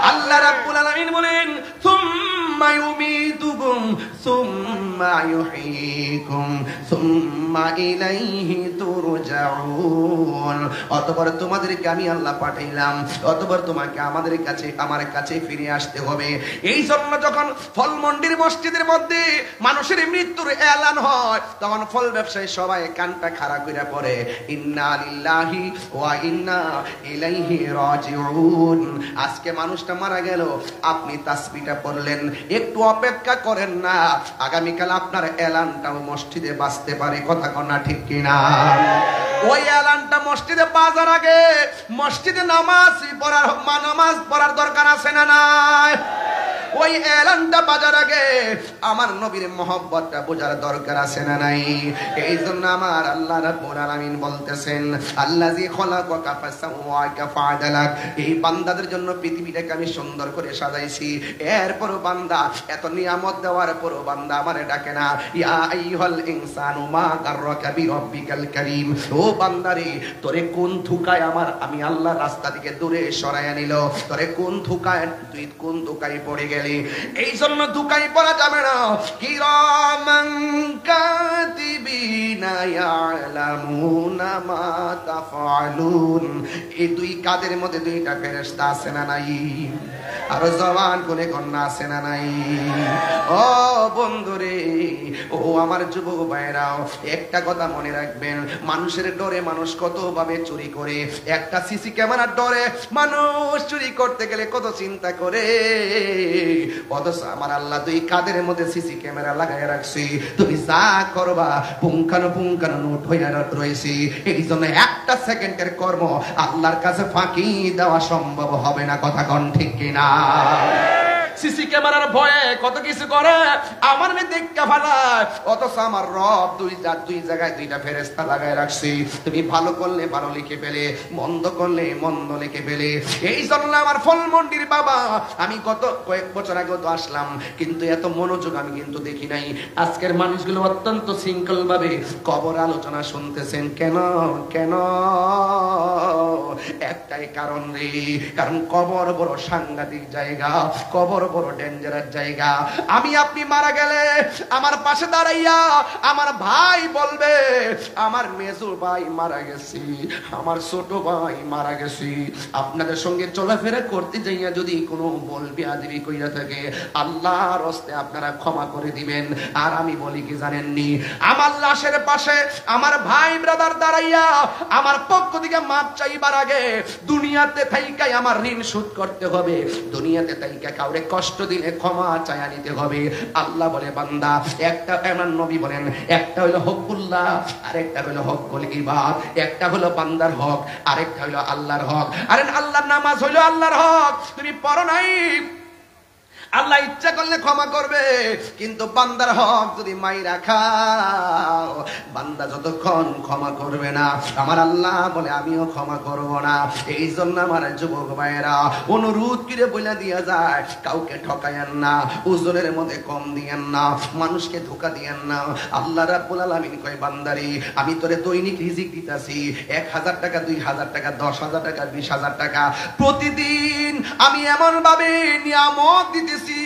আল্লাহ রাব্বুল আলামিন বলেন, সুম্মা ইউমিতুকুম সুম্মা ইউহয়িকুম সুম্মা ইলাইহি তুরজাউন। অতঃপর তোমাদেরকে আমি আল্লাহ পাঠাইলাম, অতঃপর তোমাকে আমাদের কাছে, আমার কাছে ফিরে আসতে হবে। এই জন্য যখন ফলমন্ডির মসজিদের মধ্যে মানুষের মৃত্যুর এলান হয়, তখন ফল ব্যবসায়ী সবাই কানটা খাড়া কইরা পড়ে, ইন্না লিল্লাহি ওয়া ইন্না ইলাইহি রাজিউন। আজকে মানুষটা মারা গেল, আপনি তাসবিহটা পড়লেন, একটু অপেক্ষা করেন না, আগামীকাল আপনার এলানটাও মসজিদে বাজতে পারে। কথা কন না ঠিক কিনা? ওই এলানটা মসজিদে বাজার আগে মসজিদে নামাজ পড়ার দরকার আছে না নাই? ওই এলানটা বাজার আগে আমার নবীর মহব্বতটা বোঝার দরকার আছে না নাই? এই জন্য আমার আল্লাহ রাব্বুল আলামিন বলতেছেন, আল্লাযী খলাকাকা ফাসাওয়াকা ফাআদালাক। এই বান্দাদের জন্য পৃথিবীটাকে আমি সুন্দর করে সাজাইছি, এরপরও বান্দা, এত নিয়ামত দেওয়ার পরও বান্দা আমারে ডাকে না। ইয়া আইয়ুহাল ইনসানু মা গাররাকা বিরাব্বিকাল কারীম। ও বান্দারে, তোরে কোন ধোঁকায় আমি আল্লাহ রাস্তা থেকে দূরে সরাইয়া নিল? তোরে কোন ধোঁকায়, তুই কোন ধোঁকায় পড়ে গেলি? এই জন্য ধোঁকায় পড়া যাবে না। কিরামান কাতিবিনা ইয়ালামুনা মা তাফআলুন। এই দুই কাদের মধ্যে দুইটা ফেরেশতা আছে না নাই? আর জবান কোনে কন্যা আছে না নাই? ও বন্ধুরে, ও আমার যুবক ভাইরাও, একটা কথা মনে রাখবেন, মানুষের ডরে মানুষ কত ভাবে চুরি করে। একটা সিসি ক্যামেরার ডরে মানুষ চুরি করতে গেলে কত চিন্তা করে, অথচ আমার আল্লাহ দুই কাদের মধ্যে সিসি ক্যামেরা লাগাই রাখছি। তুমি যা করবা পুঙ্খানুপুঙ্খানু নোট হয়ে রয়েছে। এই জন্য একটা সেকেন্ডের কর্ম আল্লাহর কাছে ফাঁকি দেওয়া সম্ভব হবে না। কথা কন ঠিক কিনা? সিসি ক্যামেরার ভয়ে কত কিছু করে, আমার মেয়ে দেখা ফেলায়, অথচ আমার রব দুই জায়গায় দুইটা ফেরেশতা লাগায় রাখছি। তুমি ভালো করলে ভালো লিখে পেলে, মন্দ করলে মন্দ লিখে পেলে। এই জন্য আমার ফলমন্ডির বাবা, আমি গত কয়েক বছর আগে তো আসলাম, কিন্তু এত মনোযোগ আমি কিন্তু দেখি নাই। আজকের মানুষগুলো অত্যন্ত শৃঙ্খল ভাবে কবর আলোচনা শুনতেছেন। কেন কেন? একটাই কারণ রে, কারণ কবর বড় সাংঘাতিক জায়গা, কবর বড় ডেঞ্জারাস জায়গা। আমি আপনি মারা গেলে আমার পাশে দাঁড়াইয়া আমার ভাই বলবে, আমার মেজো ভাই মারা গেছি, আমার ছোট ভাই মারা গেছি। আপনাদের সঙ্গে চলাফেরা করতে যাইয়া যদি কোনো বলবি আদিবি কইরা থাকে, আল্লাহর হস্তে আপনারা ক্ষমা করে দিবেন। আর আমি বলি কি জানেননি, আমার লাশের পাশে আমার ভাই ব্রাদার দাঁড়াইয়া আমার পক্ষ থেকে মাপ চাইবার আগে দুনিয়াতে থাইকাই আমার ঋণ শোধ করতে হবে। দুনিয়াতে থাইকা কাউরে কষ্ট দিলে ক্ষমা চাইয়া নিতে হবে। আল্লাহ বলে বান্দা, একটা এমন নবী বলেন, একটা হলো হকুল্লাহ, আরেকটা হলো হকুল ইবাদ। একটা হলো বান্দার হক, আরেকটা হলো আল্লাহর হক। আরে আল্লাহর নামাজ হলো আল্লাহর হক, তুমি পড়ো নাই। আল্লাহ ইচ্ছা করলে ক্ষমা করবে, কিন্তু বান্দার হক যদি মাইরা খাও, বান্দা যতক্ষণ ক্ষমা করবে না, আমার আল্লাহ বলে আমিও ক্ষমা করব না। এই জন্য আমার যুবক ভাইয়েরা অনুরোধ করে বলে দিয়া যায়, কাউকে ঠকায়েন না, ওজনের মধ্যে কম দিয়েন না, মানুষকে ধোঁকা দিয়েন না। আল্লাহ রাব্বুল আলামিন কয়, বান্দারে আমি তোরে দৈনিক রিজিক দিতাছি, 1000 টাকা, 2000 টাকা, 10,000 টাকা, 20,000 টাকা প্রতিদিন আমি এমন ভাবে নিয়ামত দিতেছি,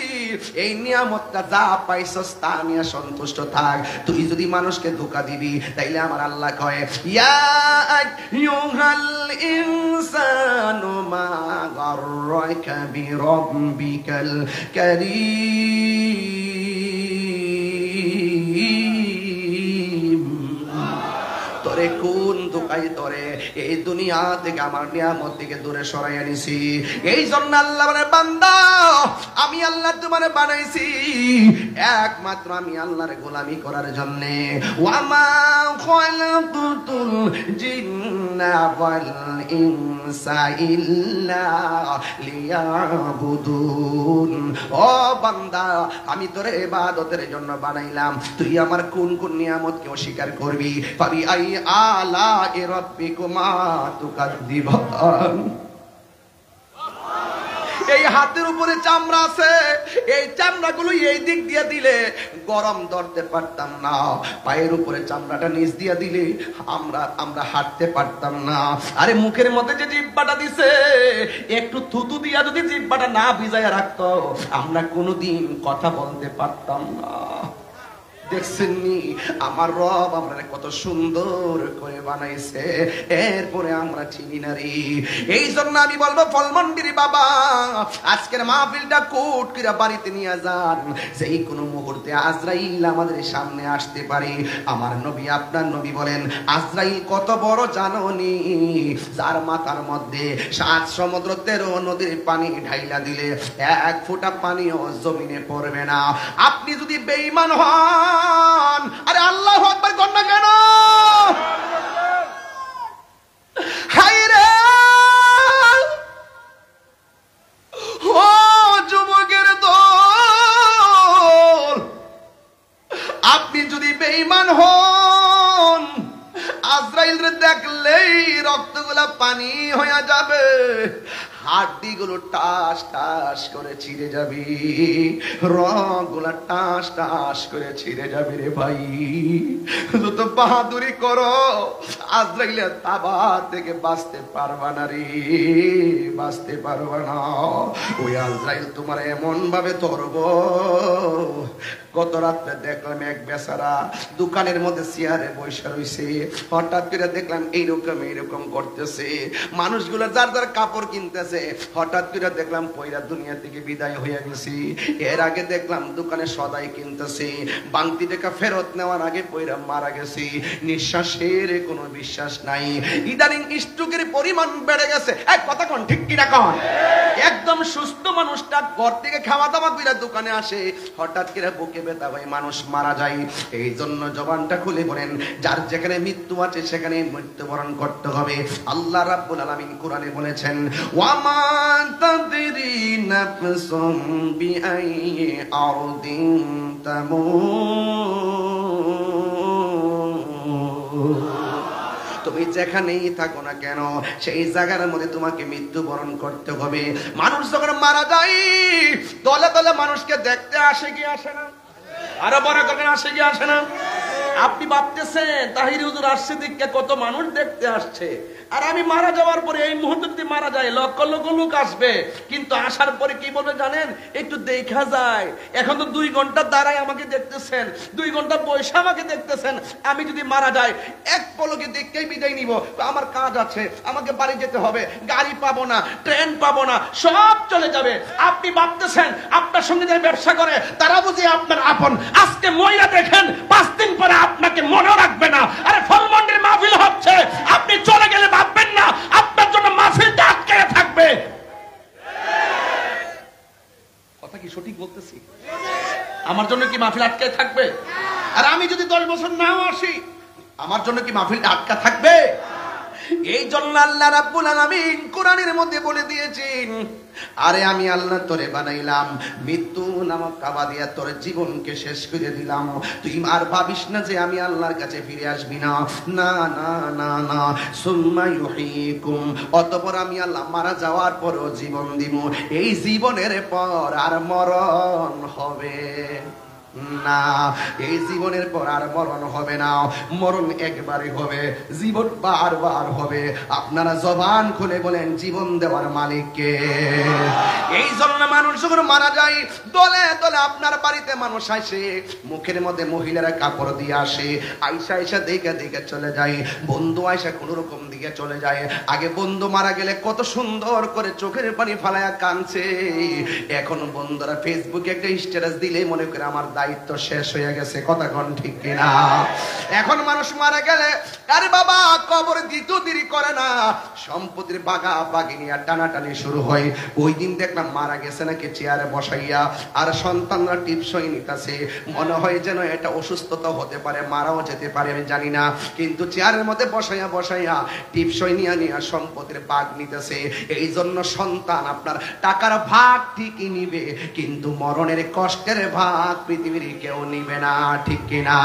এই নিয়ামতটা যা পাইছস তা নিয়ে সন্তুষ্ট থাক। তুই যদি মানুষকে ধোঁকা দিবি, তাইলে আমার আল্লাহ কয়, ইয়া আইয়ুহাল ইনসানু মা গাররাকা বিরাব্বিকাল কারীম। তোরে কোন ধোঁকায় তোরে এই দুনিয়া থেকে আমার নিয়ামত থেকে দূরে সরাই আনিছি। এই জন্য আল্লাহ মানে, বান্দা আমি আল্লাহ তোমারে বানাইছি একমাত্র আমি আল্লাহর গোলামি করার জন্য। ওয়ামা খালাকুতুল জিন্না ওয়াল ইনসা ইল্লা লিয়াবুদুন। ও বান্দা, আমি তোরে ইবাদতের জন্য বানাইলাম, তুই আমার কোন কোন নিয়ামতকে অস্বীকার করবি? ফাবি আই আলা রাব্বিকুমা তুকাদ্দিবান। এই হাতের উপরে চামড়া আছে, এই চামড়াগুলো এই দিক দিয়ে দিলে গরম ধরতে পারতাম না, পায়ের উপরে চামড়াটা নিচ দিয়ে দিলে আমরা হাঁটতে পারতাম না। আরে মুখের মধ্যে যে জিহ্বাটা দিছে, একটু থুতু দিয়া যদি জিহ্বাটা না ভিজাইয়া রাখতো, আমরা কোনোদিন কথা বলতে পারতাম না। দেখছেননি আমার রব আমরা কত সুন্দর করে বানাইছে, এরপরে আমরা চিনি না রে। এই জন্য আমি বলবো, ফলমন্ডির বাবা আজকের মাহফিলটা কোট করে বাড়িতে নিয়ে যান, যেই কোনো মুহূর্তে আজরাইল আমাদের সামনে আসতে পারে। আমার নবী, আপনার নবী বলেন, আজরাইল কত বড় জানোনি? যার মাথার মধ্যে 7 সমুদ্র 13 নদীর পানি ঢাইলা দিলে 1 ফোঁটা পানিও জমিনে পড়বে না। আপনি যদি বেঈমান হন, আরে আল্লাহু আকবার কর না কেন? হায়রে ও যুবকের দল, আপনি যদি বেঈমান হন, আজরাইলরে দেখলেই রক্তগুলা পানি হয়ে যাবে, হাড্ডিগুলো টাস টাস করে ছিঁড়ে যাবে, রগগুলা টাস টাস করে ছিঁড়ে যাবে রে ভাই। যত বাহাদুরি করো, আজরাইলের তাবা থেকে বাঁচতে পারবা না রে, বাঁচতে পারবা না। ওই আজরাইল তোমার এমন ভাবে ধরব। গত রাত্রে দেখলাম এক বেচারা দোকানের মধ্যে চেয়ারে বসে রয়েছে, হঠাৎ করে দেখলাম এইরকম করতেছে, মানুষগুলো যার যার কাপড় কিনতেছে, হঠাৎ করে দেখলাম পয়রা দুনিয়া থেকে বিদায় হয়ে গেছি। এর আগে দেখলাম দোকানে সদাই কিনতেছে, বাংতি টাকা ফেরত নেওয়ার আগে পয়রা মারা গেছি, নিঃশ্বাসের কোনো বিশ্বাস নাই। ইদানিং স্ট্রোকের পরিমাণ বেড়ে গেছে। এক কথা কোন ঠিক কিনা কোন? একদম সুস্থ মানুষটা ঘর থেকে খাওয়া দাওয়া করে দোকানে আসে, হঠাৎ করে বুকে ব্যথা হয়, মানুষ মারা যায়। এই জন্য জবানটা খুলে বলেন, যার যেখানে মৃত্যু আছে সেখানে মৃত্যুবরণ করতে হবে। আল্লাহ রাব্বুল আলামিন কোরআনে বলেছেন, ওয়ামা তাদরি নাফসুম বিআইয়ি আরদিন তামুত। তুমি যেখানেই থাকো না কেন, সেই জায়গার মধ্যে তোমাকে মৃত্যুবরণ করতে হবে। মানুষ যখন মারা যায়, দলে দলে মানুষকে দেখতে আসে কি আসে না? আরো বড় করে আসে কি আসে না? আপনি ভাবতেছেন তাহির হুজুর আসছে দেখে কত মানুষ দেখতে আসছে, আর আমি মারা যাওয়ার পরে এই মুহূর্তে মারা যায় লক্ষ লক্ষ লোক আসবে, কিন্তু আসার পরে কি বলবে জানেন? একটু দেখা যায়। এখন তো 2 ঘন্টা দাঁড়ায় আমাকে দেখতেছেন, 2 ঘন্টা বসে আমাকে দেখতেছেন। আমি যদি মারা যাই, এক পলকে দেখতেই বিদায় নিব, আমার কাজ আছে, আমাকে বাড়ি যেতে হবে, গাড়ি পাবো না, ট্রেন পাবো না, সব চলে যাবে। আপনি ভাবতেছেন আপনার সঙ্গে যে ব্যবসা করে তারা বুঝি আপনার আপন, আজকে মহিলা দেখেন 5 দিন পরে আপনাকে মনে রাখবে না। আরে ফলমন্ডির মাহফিল হচ্ছে, আপনি চলে গেলে ভাববেন না আপনার জন্য মাহফিলটা আটকে থাকবে। কথা কি সঠিক বলতেছি? আমার জন্য কি মাহফিল আটকে থাকবে? আর আমি যদি 10 বছর নাও আসি, আমার জন্য কি মাহফিলটা আটকা থাকবে? এই জন্য আল্লাহ রাব্বুল আলামিন কোরআনের মধ্যে বলে দিয়েছেন, আরে আমি আল্লাহ তোরে বানাইলাম, মৃত্যু নামক কাবা দিয়া তোর জীবনকে শেষ করে দিলাম, তুই আর ভাবিস না যে আমি আল্লাহর কাছে ফিরে আসবি না। না না না না, সুম্মা ইউহয়িকুম, অতঃপর আমি আল্লাহ মারা যাওয়ার পরও জীবন দিব, এই জীবনের পর আর মরণ হবে না, এই জীবনের পর আর মরণ হবে না, মরণ একবারে হবে, জীবন বারবার হবে। আপনারা জবান খুলে বলেন জীবন দেওয়ার মালিক কে? এই জন্য মানুষ যখন মারা যায় দলে দলে আপনার বাড়িতে মানুষ আসে, মুখের মধ্যে মহিলারা কাপড় দিয়ে আসে, আইসা আইসা দেখে দেখে চলে যায়, বন্ধু আইসা কোন রকম দিকে চলে যায়। আগে বন্ধু মারা গেলে কত সুন্দর করে চোখের পানি ফালায়া কাঁদছে, এখন বন্ধুরা ফেসবুকে একটা স্ট্যাটাস দিলে মনে করে আমার দায়িত্ব শেষ হয়ে গেছে। কথা কোন ঠিক কিনা? এখন মানুষ মারা গেলে আরে বাবা কবর দিতে দেরি করে না, সম্পত্তির বাগা বাগি নিয়ে টানাটানি শুরু হয়। ওই দিন দেখলাম মারা গেছে নাকি চেয়ারে বসাইয়া আর সন্তানরা টিপসই নিতেছে, মনে হয় যেন এটা অসুস্থতা হতে পারে, মারাও যেতে পারে, আমি জানি না, কিন্তু চেয়ারের মধ্যে বসাইয়া বসাইয়া টিপসই নিয়ে নিয়ে সম্পত্তির ভাগ নিতেছে। এই জন্য সন্তান আপনার টাকার ভাগ ঠিকই নিবে, কিন্তু মরণের কষ্টের ভাগ পৃথিবীর কেউ নিবে না, ঠিক কিনা?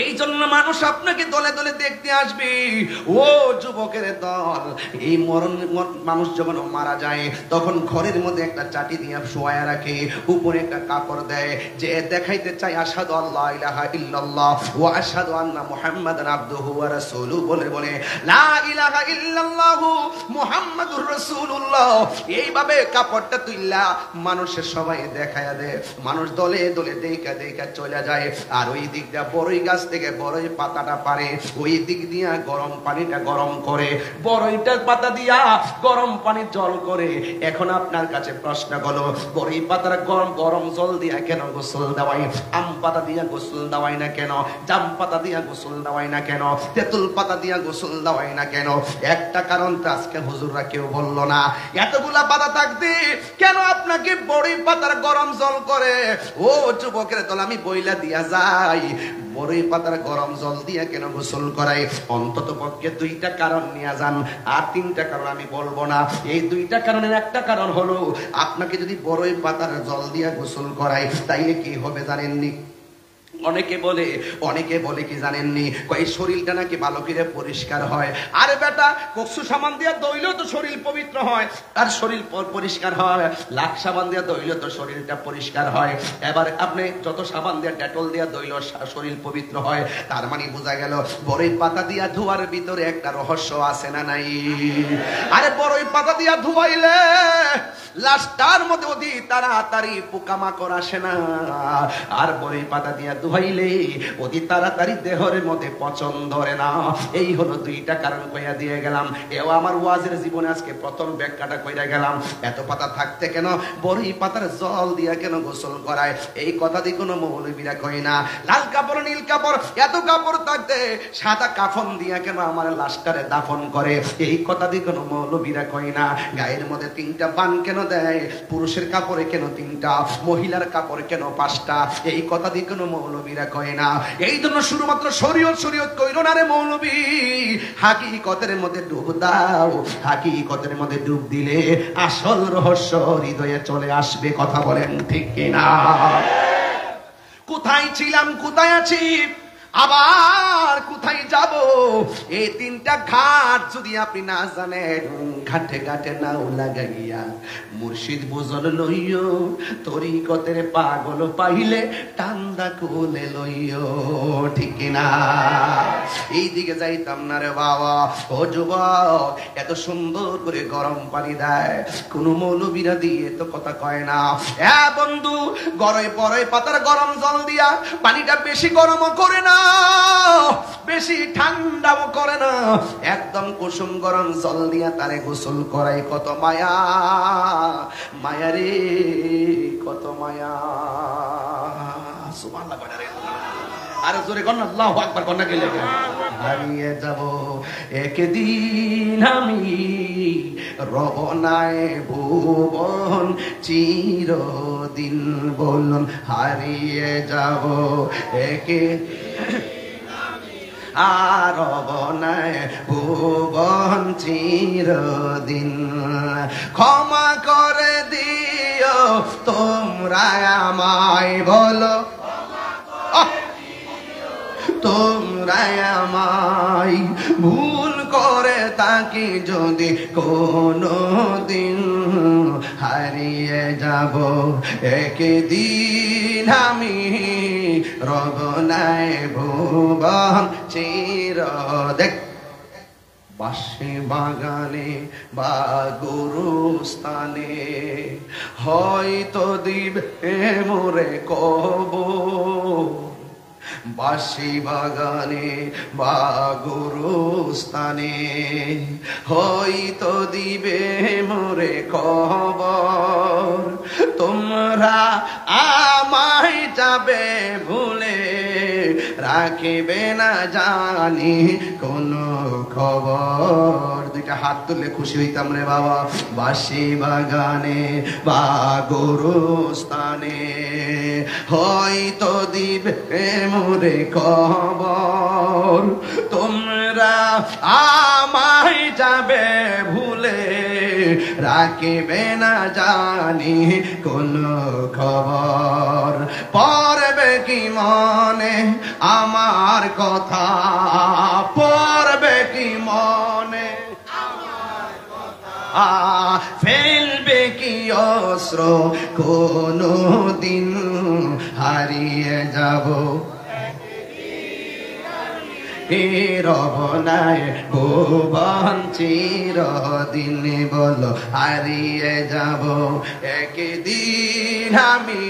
এই জন্য মানুষ আপনাকে দলে দলে দেখতে আসবে। ও যুবকের দল, এই মরণ মানুষ যখন মারা যায় তখন ঘরের মধ্যে একটা চাটি দিয়ে শোয়া রাখে, উপরে একটা কাপড় দেয়, যে দেখাইতে চায় আশহাদু আল্লা ইলাহা ইল্লাল্লাহ ওয়া আশহাদু আন্না মুহাম্মাদান আবদুহু ওয়া রাসূলুহু, বলে বলে লা ইলাহা ইল্লাল্লাহু মুহাম্মাদুর রাসূলুল্লাহ। এইভাবে কাপড়টা তুইলা মানুষের সবাই দেখায়া দেয়, মানুষ দলে দলে দেখা দেখা চলে যায়। আর ওই দিকটা বড়ই গাছ থেকে বড়ই পাতাটা পারে, ওই দিক দিয়া গরম পানিটা গরম করে, বড়ইটার পাতা দিয়া গরম পানি জল করে। এখন আপনার কাছে প্রশ্ন হলো, বড়ই পাতার গরম গরম জল দিয়া কেন গোসল দেওয়াই? আম পাতা দিয়া গোসল দেওয়াই না কেন? জাম পাতা দিয়া গোসল দেওয়াই না কেন? তেঁতুল পাতা দিয়া গোসল দেওয়াই না কেন? একটা কারণ তো আজকে হুজুররা কেউ বললো না। এতগুলা পাতা থাকতে কেন আপনাকে বড়ই পাতার গরম জল করে? ও যুবকের দল, আমি বইলা দিয়া যাই, বড়ই পাতার গরম জল দিয়ে কেন গোসল করাই? অন্তত পক্ষে দুইটা কারণ নিয়ে যান, আর তিনটা কারণ আমি বলবো না। এই দুইটা কারণের একটা কারণ হলো, আপনাকে যদি বড়ই পাতার জল দিয়ে গোসল করাই তাইলে কি হবে জানেননি? অনেকে বলে কি জানেননি, এই শরীরটা নাকি ভালো করে পরিষ্কার হয়। আরে বেটা, কসু সাবান দিয়ে ধুইলেও তো শরীর পবিত্র হয়, আর শরীর পরিষ্কার হয়। লাখ সাবান দিয়ে ধুইলেও তো শরীরটা পরিষ্কার হয়। এবার আপনি যত সাবান দিয়ে ডেটল দিয়ে ধুইলেও শরীর পবিত্র হয়। তার মানে বোঝা গেল বড়ই পাতা দিয়া ধোয়ার ভিতরে একটা রহস্য আছে না নাই? আরে বড়ই পাতা দিয়া ধুয়াইলে লাস্টার মধ্যে অতি তাড়াতাড়ি পোকামাকড় আসে না, আর বড়ই পাতা দিয়া ধুইলে অতি তাড়াতাড়ি দেহের মধ্যে পচন ধরে না। এই হলো দুইটা কারণ কইয়া দিয়ে গেলাম। এও আমার ওয়াজের জীবনে আজকে প্রথম ব্যাখ্যাটা কইরা গেলাম। এত পাতা থাকতে কেন বড়ই পাতার জল দিয়া কেন গোসল করায়? এই কথা দিয়ে কোনো মৌলবীরা কয় না। লাল কাপড় নীল কাপড় এত কাপড় থাকতে সাদা কাফন দিয়া কেন আমার লাশটারে দাফন করে? এই কথা দিয়ে কোনো মৌলবীরা কয় না। গায়ের মধ্যে তিনটা বান কেন দেয়? পুরুষের কাপড়ে কেন তিনটা, মহিলার কাপড়ে কেন পাঁচটা? এই কথা দিয়ে কোনো মৌলবীরা কয় না। এই জন্য শুধুমাত্র শরীয়ত কইরো না রে মৌলবী, হাকিকতের মধ্যে ডুব দাও। হাকিকতের মধ্যে ডুব দিলে আসল রহস্য হৃদয়ে চলে আসবে। কথা বলেন ঠিক কিনা? কোথায় ছিলাম, কোথায় আছি, আবার কোথায় যাব, এই তিনটা ঘাট যদি আপনি না জানেন, ঘাটে ঘাটে নাও লাগাইয়া মুর্শিদ বুঝল লইও, তরিকতের পাগল পাইলে টান্দা কোলে লইও। ঠিক না? এইদিকে যাইতাম না রে বাবা। ও যুবক, এত সুন্দর করে গরম পানি দেয়, কোন মৌলবীরা দিয়ে তো কথা কয় না। হ্যাঁ বন্ধু, বড়ই পাতার গরম জল দিয়া পানিটা বেশি গরমও করে না, বেশি ঠান্ডাও করে না, একদম কুসুম গরম জল দিয়া তারে গোসল করাই। কত মায়া, মায়া রে কত মায়া। সুবহানাল্লাহ। আর জোরে কর না, আল্লাহু আকবার কর না। গেলে হারিয়ে যাব একদিন আমি, রবনায় ভুবন চিরদিন, বলুন হারিয়ে যাব আর বনায় ভুবন চিরদিন। ক্ষমা করে দিও তোমরা আমায়, বলো তোমরা আমায়, ভুল করে তাকে যদি কোনো দিন হারিয়ে যাব একদিন আমি রবনায় ভুবন চিরদিন। বাঁশি বাগানে বা গুরুস্থানে হয়তো দিবে মোরে কবর, বাঁশি বাগানে বা গুরুস্থানে হয়তো দিবে মোরে খবর। তোমরা আমায় যাবে ভুলে, রাখিবে না জানি কোনো খবর। দুইটা হাত তুললে খুশি হইতাম রে বাবা। বাঁশি বাগানে বা গুরুস্থানে হয়তো দিবে মোরে খবর। তোমরা আমায় যাবে ভুলে, রাখিবে না জানি কোনো খবর। পড়বে কি মনে আমার কথা, পড়বে কি মনে ফেলবে কি অস্ত্র, কোনো দিন হারিয়ে যাব রবনায় ভুবন চিরদিন। বলো হারিয়ে যাব একদিন আমি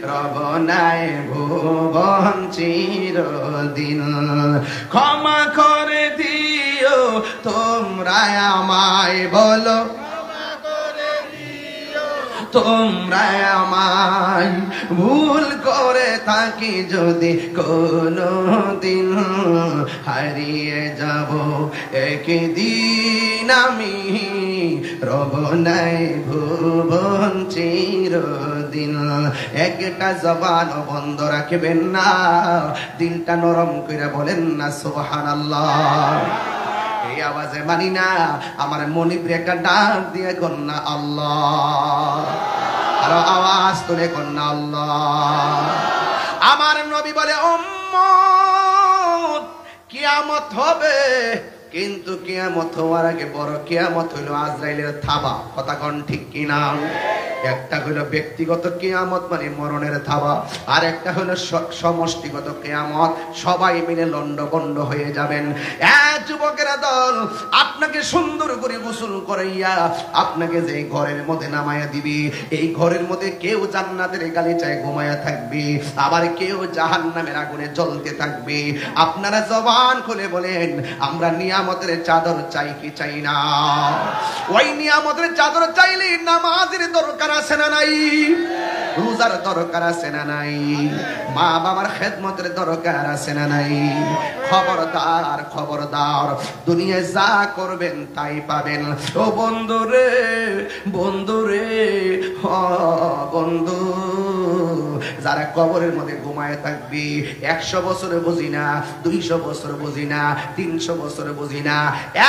রবনায় ভুবন চিরদিন। ক্ষমা করে দিও তোমরা আমায়, বলো তোমরা আমায়, ভুল করে থাকি যদি কোনো দিন হারিয়ে যাব একদিন আমি রবনায় ভুবন চিরদিন। একটা জবান বন্ধ রাখবেন না, দিলটা নরম করে বলেন না সুবহানাল্লাহ। এই আওয়াজে মানি না, আমার মনিবরে একটা ডাক দিয়ে কন্যা আল্লাহ, আরো আওয়াজ তুলে কন্যা আল্লাহ। আমার নবী বলে উম্মত কিয়ামত হবে, কিন্তু কিয়ামত হওয়ার আগে বড় কিয়ামত হইল আজরাইলের থাবা। কথা কোন ঠিক কিনা? একটা হলো ব্যক্তিগত কিয়ামত মানে মরণের থাবা, আর একটা হলো সমষ্টিগত কিয়ামত, সবাই মিলে লন্ডভন্ড হয়ে যাবেন। যুবকেরা দল, আপনাকে সুন্দর করে গোসল করাইয়া আপনাকে যে ঘরের মধ্যে নামায়া দিবি, এই ঘরের মধ্যে কেউ জান্নাতের গালিচায় ঘুমায়া থাকবে, আবার কেউ জাহান্নামের আগুনে জ্বলতে থাকবে। আপনারা জবান খুলে বলেন, আমরা নিয়ামতের চাদর চাই কি চাই না? ওই নিয়ামতের চাদর চাইলে নামাজের দরকার আছে না নাই? রোজার দরকার আছে না নাই? মা বাবার খেদমতের দরকার আছে না নাই? খবরদার খবরদার, দুনিয়ায় যা করবেন তাই পাবেন। ও বন্ধুরে বন্ধুরে বন্ধু, যারা কবরের মধ্যে ঘুমায় থাকবি, 100 বছরে বুঝি না, 200 বছর বুঝি না, 300 বছর বুঝি না,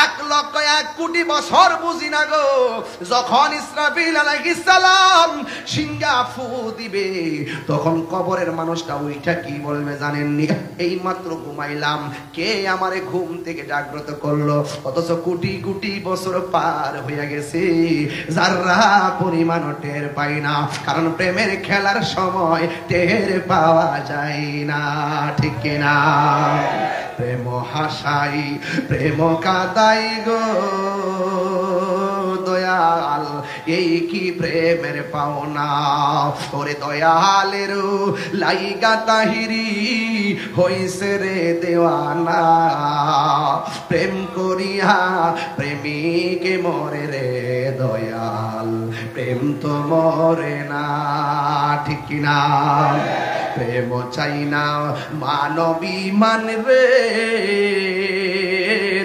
1,00,000,000,000,000 বছর বুঝি না গো। যখন ইসরাফিল আলাইহিস সালাম সিংহা ফু দিবে, তখন কবরের মানুষটা ওইটা কি বলবে জানেন নি? এই মাত্র ঘুমাইলাম, কে আমারে ঘুম থেকে জাগ্রত করলো? অথচ কোটি কোটি বছর পার হয়ে গেছে, যারা পরিমাণ টের পাই না, কারণ প্রেমের খেলার সময় টের পাওয়া যায় না, ঠিক না? প্রেম হাসাই প্রেম কাদাই গো দয়াল, এই কি প্রেমের পাওনা? ওরে দয়ালের লাইগা তাহিরি হইছে রে দেওয়ানা, প্রেম করিয়া প্রেমিকে মরে রে দয়াল, প্রেম তো মরে না, ঠিক না? প্রেম চাই না মানবী মান রে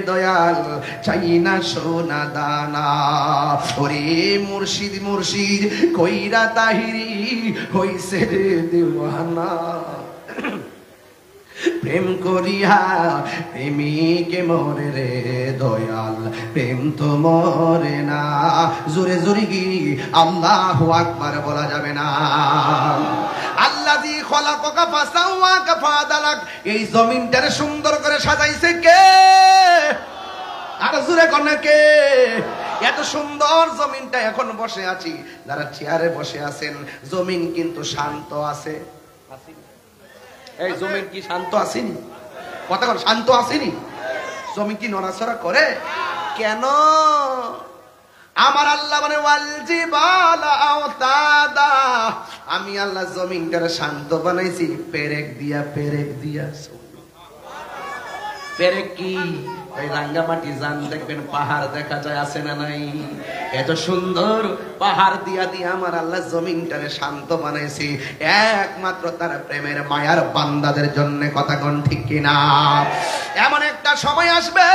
দয়াল, চাই না সোনা দানা। ওরে মুর্শিদ মুর্শিদ কইরা তাহিরি হইছে রে দেওয়ানা, প্রেম করিয়া প্রেমিকে মরে রে দয়াল, প্রেম তো মরে না। জোরে জোরে কি আল্লাহু আকবার বলা যাবে না? আল্লাযী খলাকাকা ফাসাওয়াকা ফাআদালাক, এই জমিনটারে সুন্দর করে সাজাইছে কে? আর জোরে কোন কে? এত সুন্দর জমিনটা এখন বসে আছি, যারা চেয়ারে বসে আছেন, জমিন কিন্তু শান্ত আছে। এই জমিন কি শান্ত আসেনি? কথা বল, শান্ত আসেনি? জমিন কি নড়াচড়া করে? কেন? আমার আল্লাহ মানে ওয়াল জিবালা আওতাদা, আমি আল্লাহ জমিনটারে শান্ত বানাইছি পেরেক দিয়া, পেরেক দিয়া। পেরেক কি? ওই রাঙ্গামাটি যান, দেখবেন পাহাড় দেখা যায়, আছে না নাই? এত সুন্দর পাহাড় দিয়া দিয়া আমার আল্লাহ জমিনটারে শান্ত বানাইছি একমাত্র তার প্রেমের মায়ার বান্দাদের জন্য। কথা কোন ঠিক কিনা? এমন একটা সময় আসবে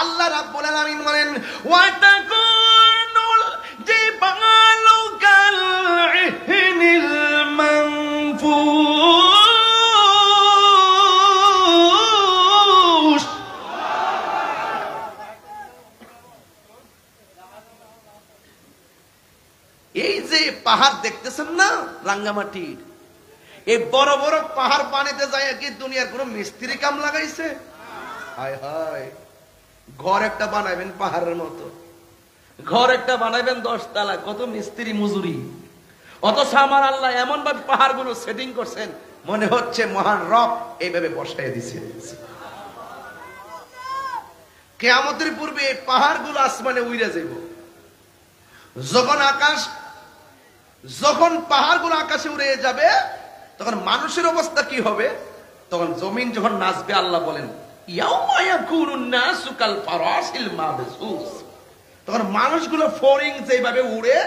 আল্লাহ রাব্বুল আলামিন বলেন ওয়াতাকুনুল জিবালু কাল ইহনিল মানফুস। এই যে পাহাড় দেখতেছেন না রাঙ্গামাটির, এই বড় বড় পাহাড় পানিতে যায় কি দুনিয়ার কোন মিস্ত্রি কাম লাগাইছে? হায় হায়, ঘর একটা বানাইবেন পাহাড়ের মতো, ঘর একটা বানাইবেন 10 তলা, কত মিস্ত্রি মজুরি। অথচ আমার আল্লাহ এমন ভাবে পাহাড় গুলো সেটিং করছেন, মনে হচ্ছে মহান রব এইভাবে বসাই দিছে। কিয়ামতের পূর্বে এই পাহাড় গুলো আসমানে উইরা যাইব। যখন পাহাড় গুলো আকাশে উড়ে যাবে, তখন মানুষের অবস্থা কি হবে? তখন জমিন যখন নাচবে, আল্লাহ বলেন ইয়াউমা ইয়াকুনুন নাসু কাল ফারাসিল মাবসুস, তখন মানুষগুলো ফড়িং যেভাবে উড়ে,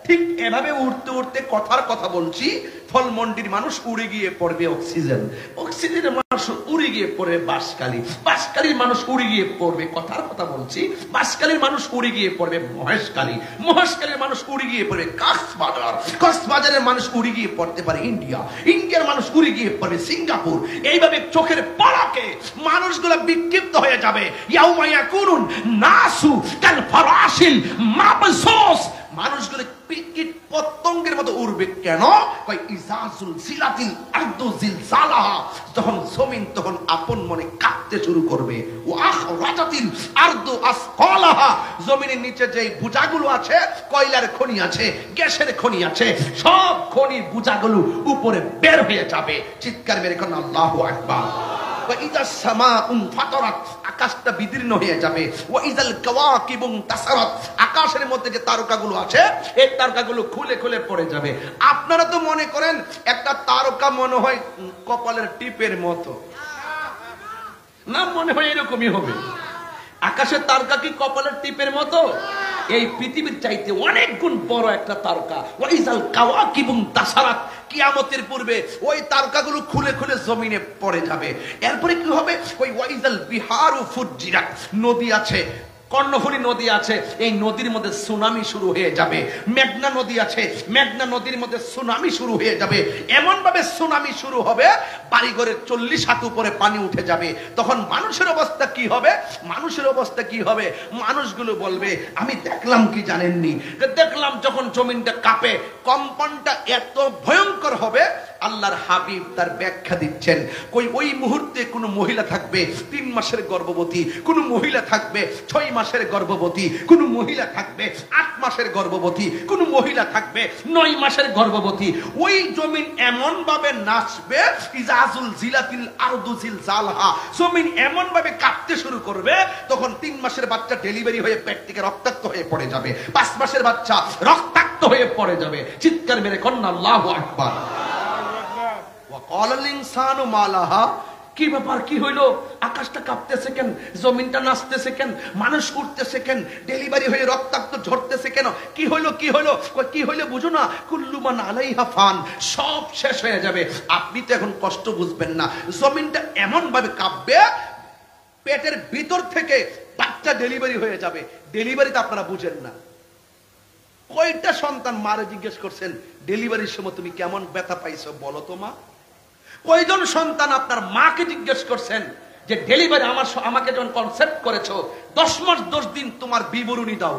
ঠিক এভাবে উড়তে উড়তে, কথার কথা বলছি, ফলমন্ডির মানুষ উড়ে গিয়ে পড়বে অক্সিজেন, অক্সিজেনের মানুষ উড়ে গিয়ে পড়বে বাঁশখালী, বাঁশখালীর মানুষ উড়ে গিয়ে পড়বে, কথার কথা বলছি, বাঁশখালীর মানুষ উড়ে গিয়ে পড়বে মহেশখালী, মহেশখালীর মানুষ উড়ে গিয়ে পড়বে কক্সবাজার, কক্সবাজারের মানুষ উড়ে গিয়ে পড়তে পারে ইন্ডিয়া, ইন্ডিয়ার মানুষ উড়ে গিয়ে পড়বে সিঙ্গাপুর। এইভাবে চোখের পলকে মানুষগুলো বিক্ষিপ্ত হয়ে যাবে। ইয়াউমা ইয়াকুনুন নাসু কাল ফারাসিল মাবসুস, মানুষগুলো কীট পতঙ্গের মতো উড়বে। কেন? কই ইজাজুল জিলাতিল আরদু জিলজালাহা, যখন জমিন তখন আপন মনে কাঁপতে শুরু করবে। ওয়া আখরাজাতিল আরদু আসকালাহা, জমিনের নিচে যে বুজাগুলো আছে, কয়লার খনি আছে, গ্যাসের খনি আছে, সব খনির বুজাগুলো উপরে বের হয়ে যাবে। চিৎকার মেরে কোন আল্লাহু আকবার। ওয়াইদা সামাউন ফাতারাত, আকাশটা বিদীর্ণ হয়ে যাবে। ওয়াইদাল কাওয়াকিবু তাসারাত, আকাশের মধ্যে যে তারকাগুলো আছে, এই তারকাগুলো খুলে খুলে পড়ে যাবে। আপনারা তো মনে করেন একটা তারকা মনে হয় কপালের টিপের মতো, না মনে হয় এরকমই হবে? আকাশের তারকা কি কপালের টিপের মতো? এই পৃথিবীর চাইতে অনেক গুণ বড় একটা তারকা। ওয়াইজাল কাওয়াকিবু তাসারাত, কিয়ামতের পূর্বে ওই তারকাগুলো খুলে খুলে জমিনে পড়ে যাবে। এরপরে কি হবে? ওই ওয়াইজাল বিহারু ফুজ্জিরাত, নদী আছে, কর্ণফুলী নদী আছে, এই নদীর মধ্যে সুনামি শুরু হয়ে যাবে। মেঘনা নদী আছে, মেঘনা নদীর মধ্যে সুনামি শুরু হয়ে যাবে। এমন ভাবে সুনামি শুরু হবে, বাড়িঘরের 40 হাত উপরে পানি উঠে যাবে। তখন মানুষের অবস্থা কি হবে? মানুষের অবস্থা কি হবে? মানুষগুলো বলবে, আমি দেখলাম কি জানেননি, দেখলাম যখন জমিনটা কাঁপে, কম্পনটা এত ভয়ঙ্কর হবে। আল্লাহর হাবিব তার ব্যাখ্যা দিচ্ছেন, কই ওই মুহূর্তে কোনো মহিলা থাকবে 3 মাসের গর্ভবতী, কোন মহিলা থাকবে 6 মাসের গর্ভবতী, কোন মহিলা থাকবে 8 মাসের গর্ভবতী, কোন মহিলা থাকবে 9 মাসের গর্ভবতী। ওই জমিন এমন ভাবে নাচবে, ইজাজুল জিলাতিল আরদু জিলজালাহা, জমিন এমন ভাবে কাঁপতে শুরু করবে, তখন 3 মাসের বাচ্চা ডেলিভারি হয়ে পেট থেকে রক্তাক্ত হয়ে পড়ে যাবে, 5 মাসের বাচ্চা রক্তাক্ত হয়ে পড়ে যাবে। চিৎকার মেরে কন্যা আল্লাহু আকবার। কি ব্যাপার, কি হইলো? আকাশটা কাঁপতেছে কেন? জমিনটা নাচতেছে কেন? মানুষ উঠতেছে কেন? ডেলিভারি হয়ে রক্তাক্ত ঝরতেছে কেন? কি হইলো, কি হইলো? কি হইলো বুঝো না? কুল্লুমান আলাইহা ফান, সব শেষ হয়ে যাবে। আপনি তো এখন কষ্ট বুঝবেন না। জমিনটা এমন ভাবে কাঁপবে, পেটের ভিতর থেকে বাচ্চা ডেলিভারি হয়ে যাবে। ডেলিভারিতে আপনারা বুঝেন না। কয়টা সন্তান মারে জিজ্ঞেস করছেন, ডেলিভারির সময় তুমি কেমন ব্যথা পাইছো বলো তো মা? কয়জন সন্তান আপনার মাকে জিজ্ঞেস করছেন যে ডেলিভারি আমাকে যখন কনসেপ্ট করেছো 10 মাস 10 দিন তোমার বিবরণী দাও?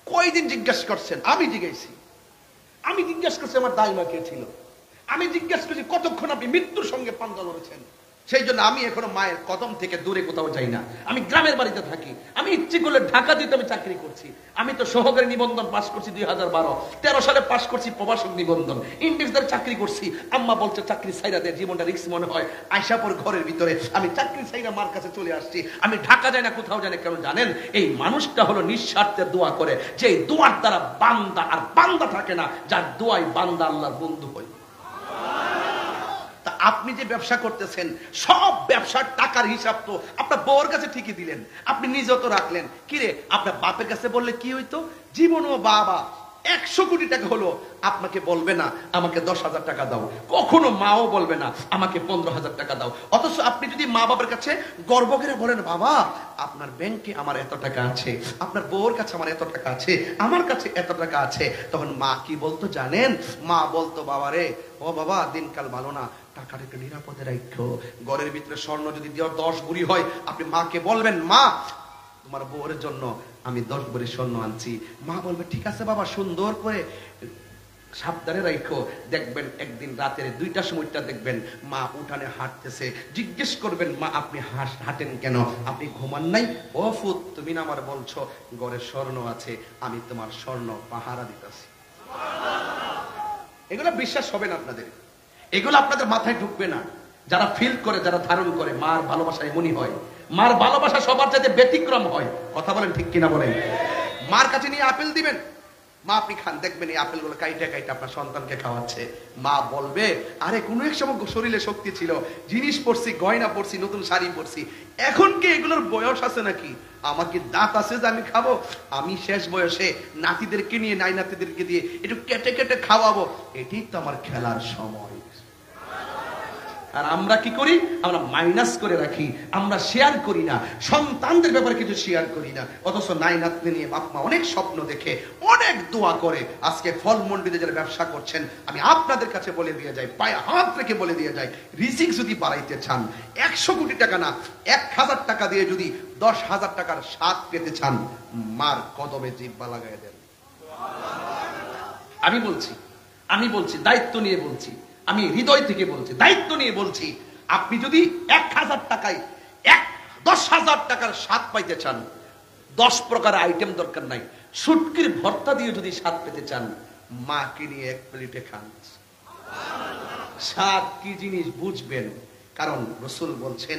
কয়দিন জিজ্ঞেস করছেন? আমি জিজ্ঞেস করছি আমার দাইমা কে ছিল, আমি জিজ্ঞেস করছি কতক্ষণ আপনি মৃত্যুর সঙ্গে পাঞ্জা লড়েছেন। সেই জন্য আমি এখনো মায়ের কদম থেকে দূরে কোথাও যাই না। আমি গ্রামের বাড়িতে থাকি। আমি ইচ্ছে করলে ঢাকা দিতে আমি চাকরি করছি। আমি তো সহকারী নিবন্ধন পাশ করছি 2012, 13 সালে পাশ করছি প্রবাসক নিবন্ধন, ইন্ডেক্সদার চাকরি করছি। আম্মা বলছে চাকরি ছাইরা দে, জীবনটা রিস্ক মনে হয়। আয়সাপুর ঘরের ভিতরে আমি চাকরি ছাইরা মার কাছে চলে আসছি। আমি ঢাকা যাই না, কোথাও যাই না। কেন জানেন? এই মানুষটা হলো নিঃস্বার্থে দোয়া করে, যে এই দোয়ার দ্বারা বান্দা আর বান্দা থাকে না, যার দোয়াই বান্দা আল্লাহর বন্ধু হয়। আপনি যে ব্যবসা করতেছেন, সব ব্যবসার টাকার হিসাব তো আপনার বউর কাছে ঠিকই দিলেন, আপনি নিজেও তো রাখলেন। কিরে, আপনার বাপের কাছে বললে কি হইতো? জীবনও বাবা 100 কোটি টাকা হলো আপনাকে বলবে না আমাকে 10,000 টাকা দাও, কখনো মাও বলবে না আমাকে 15,000 টাকা দাও। অথচ আপনি যদি মা বাবার কাছে গর্ব করে বলেন, বাবা আপনার ব্যাংকে আমার এত টাকা আছে, আপনার বউর কাছে আমার এত টাকা আছে, আমার কাছে এত টাকা আছে, তখন মা কি বলতো জানেন? মা বলতো, বাবা রে, ও বাবা দিনকাল ভালো না, টাকাটা একটু নিরাপদে রাখো। ঘরের ভিতরে স্বর্ণ যদি 10 ভরি হয়, আপনি মাকে বলবেন, মা তোমার বউর জন্য আমি 10 ভরি স্বর্ণ আনছি। মা বলবে, ঠিক আছে বাবা, সুন্দর করে সাবধানে রাখো। দেখবেন একদিন রাতের 2টার সময়টা দেখবেন মা উঠানে হাঁটতেছে, জিজ্ঞেস করবেন, মা আপনি হাঁটেন কেন? আপনি ঘুমান নাই? ও ফুত, তুমি না আমার বলছো ঘরে স্বর্ণ আছে, আমি তোমার স্বর্ণ পাহারা দিতেছি। এগুলো বিশ্বাস হবে না আপনাদের, এগুলো আপনাদের মাথায় ঢুকবে না। যারা ফিল করে, যারা ধারণ করে, মার ভালোবাসা এমনই হয়। মার ভালোবাসা সবার চাইতে ব্যতিক্রম হয়। কথা বলেন ঠিক কিনা বলেন? মার কাছে নিয়ে আপেল দিবেন, মা আপনি খান, দেখবেন এই আপেল গুলো কাইটা কাইটা আপনার সন্তানকে খাওয়াচ্ছে। মা বলবে, আরে কোন এক সময় শরীরে শক্তি ছিল, জিনিস পড়ছি, গয়না পড়ছি, নতুন শাড়ি পড়ছি, এখন কি এগুলোর বয়স আছে নাকি? আমার কি দাঁত আছে যে আমি খাবো? আমি শেষ বয়সে নাতিদেরকে নিয়ে, নাই নাতিদেরকে দিয়ে একটু কেটে কেটে খাওয়াবো, এটাই তো আমার খেলার সময়। আর আমরা কি করি? আমরা মাইনাস করে রাখি, আমরা শেয়ার করি না, সন্তানদের ব্যাপারে কিছু শেয়ার করি না। অথচ নাই নাতনি নিয়ে বাপ মা অনেক স্বপ্ন দেখে, অনেক দোয়া করে। আজকে ফল মন্ডিতে যারা ব্যবসা করছেন, আমি আপনাদের কাছে বলে দিয়ে যাই, পায়ে হাত রেখে বলে দিয়ে যাই, রিজিক যদি বাড়াইতে চান, 100 কোটি টাকা না, 1000 টাকা দিয়ে যদি 10,000 টাকার স্বাদ পেতে চান, মার কদমে জিহ্বা লাগাই দেন। আমি বলছি দায়িত্ব নিয়ে বলছি, আমি হৃদয় থেকে বলছি, দায়িত্ব নিয়ে বলছি। আপনি যদি 1000 টাকায় 10,000 টাকার স্বাদ পাইতে চান, 10 প্রকার আইটেম দরকার নাই, শুটকির ভর্তা দিয়ে যদি স্বাদ পেতে চান, মাকে নিয়ে 1 প্লেটে খান। স্বাদ কি জিনিস বুঝবেন। কারণ রাসূল বলছেন,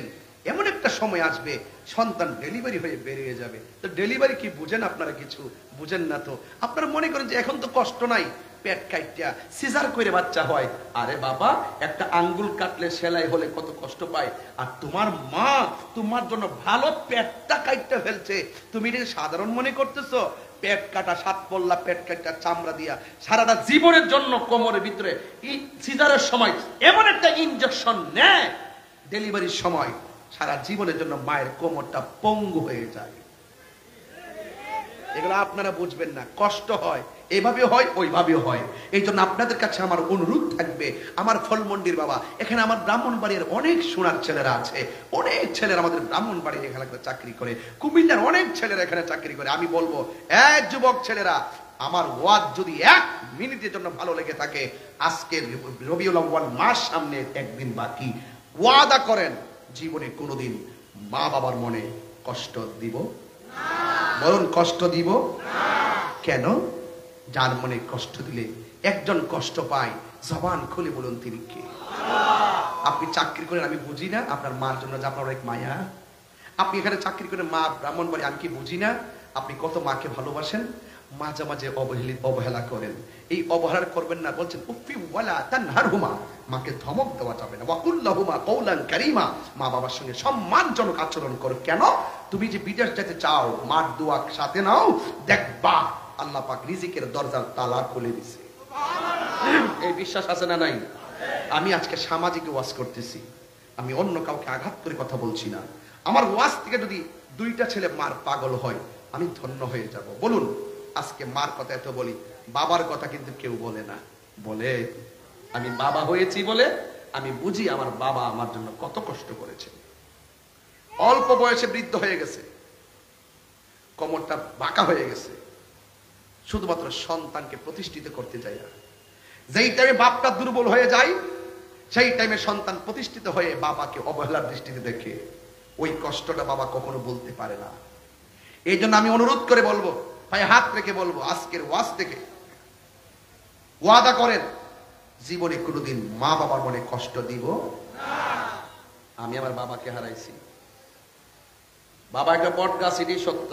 এমন একটা সময় আসবে সন্তান ডেলিভারি হয়ে বেরিয়ে যাবে। তো ডেলিভারি কি বুঝেন আপনারা? কিছু বুঝেন না তো। আপনারা মনে করেন যে এখন তো কষ্ট নাই, পেট কাইটা সিজার করে বাচ্চা হয়। আরে বাবা, একটা আঙ্গুল কাটলে সেলাই হলে কত কষ্ট পায়। আর তোমার মা তোমার জন্য ভালো পেটটা কাইটা ফেলছে, তুমি এটা সাধারণ মনে করতেছো? পেট কাটা, 7 পল্লা পেট কাটা, চামড়া দিয়া সারাটা জীবনের জন্য কোমরের ভিতরে সিজারের সময় এমন একটা ইনজেকশন নেয়, ডেলিভারির সময় সারা জীবনের জন্য মায়ের কোমরটা পঙ্গু হয়ে যায়। এগুলো আপনারা বুঝবেন না, কষ্ট হয়, এভাবে হয় ওইভাবে হয়। এই জন্য আপনাদের কাছে আমার অনুরোধ থাকবে, আমার ফলমন্ডির বাবা, এখানে আমার ব্রাহ্মণবাড়ির অনেক সোনার ছেলেরা আছে, অনেক ছেলেরা আমাদের ব্রাহ্মণবাড়ির এখানে চাকরি করে, কুমিল্লার অনেক ছেলেরা এখানে চাকরি করে। আমি বলবো, এক যুবক ছেলেরা, আমার ওয়াজ যদি 1 মিনিটের জন্য ভালো লেগে থাকে, আজকে রবিউল আউয়াল মাস সামনে একদিন বাকি, ওয়াদা করেন জীবনে কোনোদিন মা বাবার মনে কষ্ট দিব না। বলুন, কষ্ট দিব না। কেন? যার মনে কষ্ট দিলে একজন কষ্ট পায়, জবান খুলে বলুন তিনি কে? আপনি চাকরি করেন, আমি বুঝি না আপনার মার জন্য যে আপনার অনেক মায়া। আপনি এখানে চাকরি করে মা ব্রাহ্মণবাড়ি, আমি কি বুঝি না আপনি কত মাকে ভালোবাসেন। মাঝে মাঝে অবহেলা করেন, এই অবহেলা করবেন না। বলছেন উফি ওয়ালা তানহারহুমা, মাকে ধমক দেওয়া যাবে না। ওয়া কুল লাহুমা কওলান কারীমা, মা বাবার সঙ্গে সম্মানজনক আচরণ করো। কেন? তুমি যে বিদেশ যেতে চাও, মার দোয়া সাথে নাও, দেখবা আল্লাহ পাক রিজিকের দরজার তালা খুলে দিছে। এই বিশ্বাস আছে না নাই? আমি আজকে সামাজিক ওয়াজ করতেছি, আমি অন্য কাউকে আঘাত করে কথা বলছি না। আমার ওয়াজ থেকে যদি 2টা ছেলে মার পাগল হয়, আমি ধন্য হয়ে যাব। বলুন, আজকে মার কথা এত বলি, বাবার কথা কিন্তু কেউ বলে না। বলে আমি বাবা হয়েছি বলে আমি বুঝি আমার বাবা আমার জন্য কত কষ্ট করেছে। অল্প বয়সে বৃদ্ধ হয়ে গেছে, কোমরটা বাঁকা হয়ে গেছে, শুধুমাত্র সন্তানকে প্রতিষ্ঠিত করতে যায় না। যেই টাইমে বাপটা দুর্বল হয়ে যায়, সেই টাইমে সন্তান প্রতিষ্ঠিত হয়ে বাবাকে অবহেলার দৃষ্টিতে দেখে, ওই কষ্টটা বাবা কখনো বলতে পারে না। এই জন্য আমি অনুরোধ করে বলবো, পায়ে হাত রেখে বলবো, আজকের ওয়াজ থেকে ওয়াদা করেন জীবনে কোনোদিন মা বাবার মনে কষ্ট দিব না। আমি আমার বাবাকে হারাইছি। বাবা একটা বট গাছ, এটাই সত্য।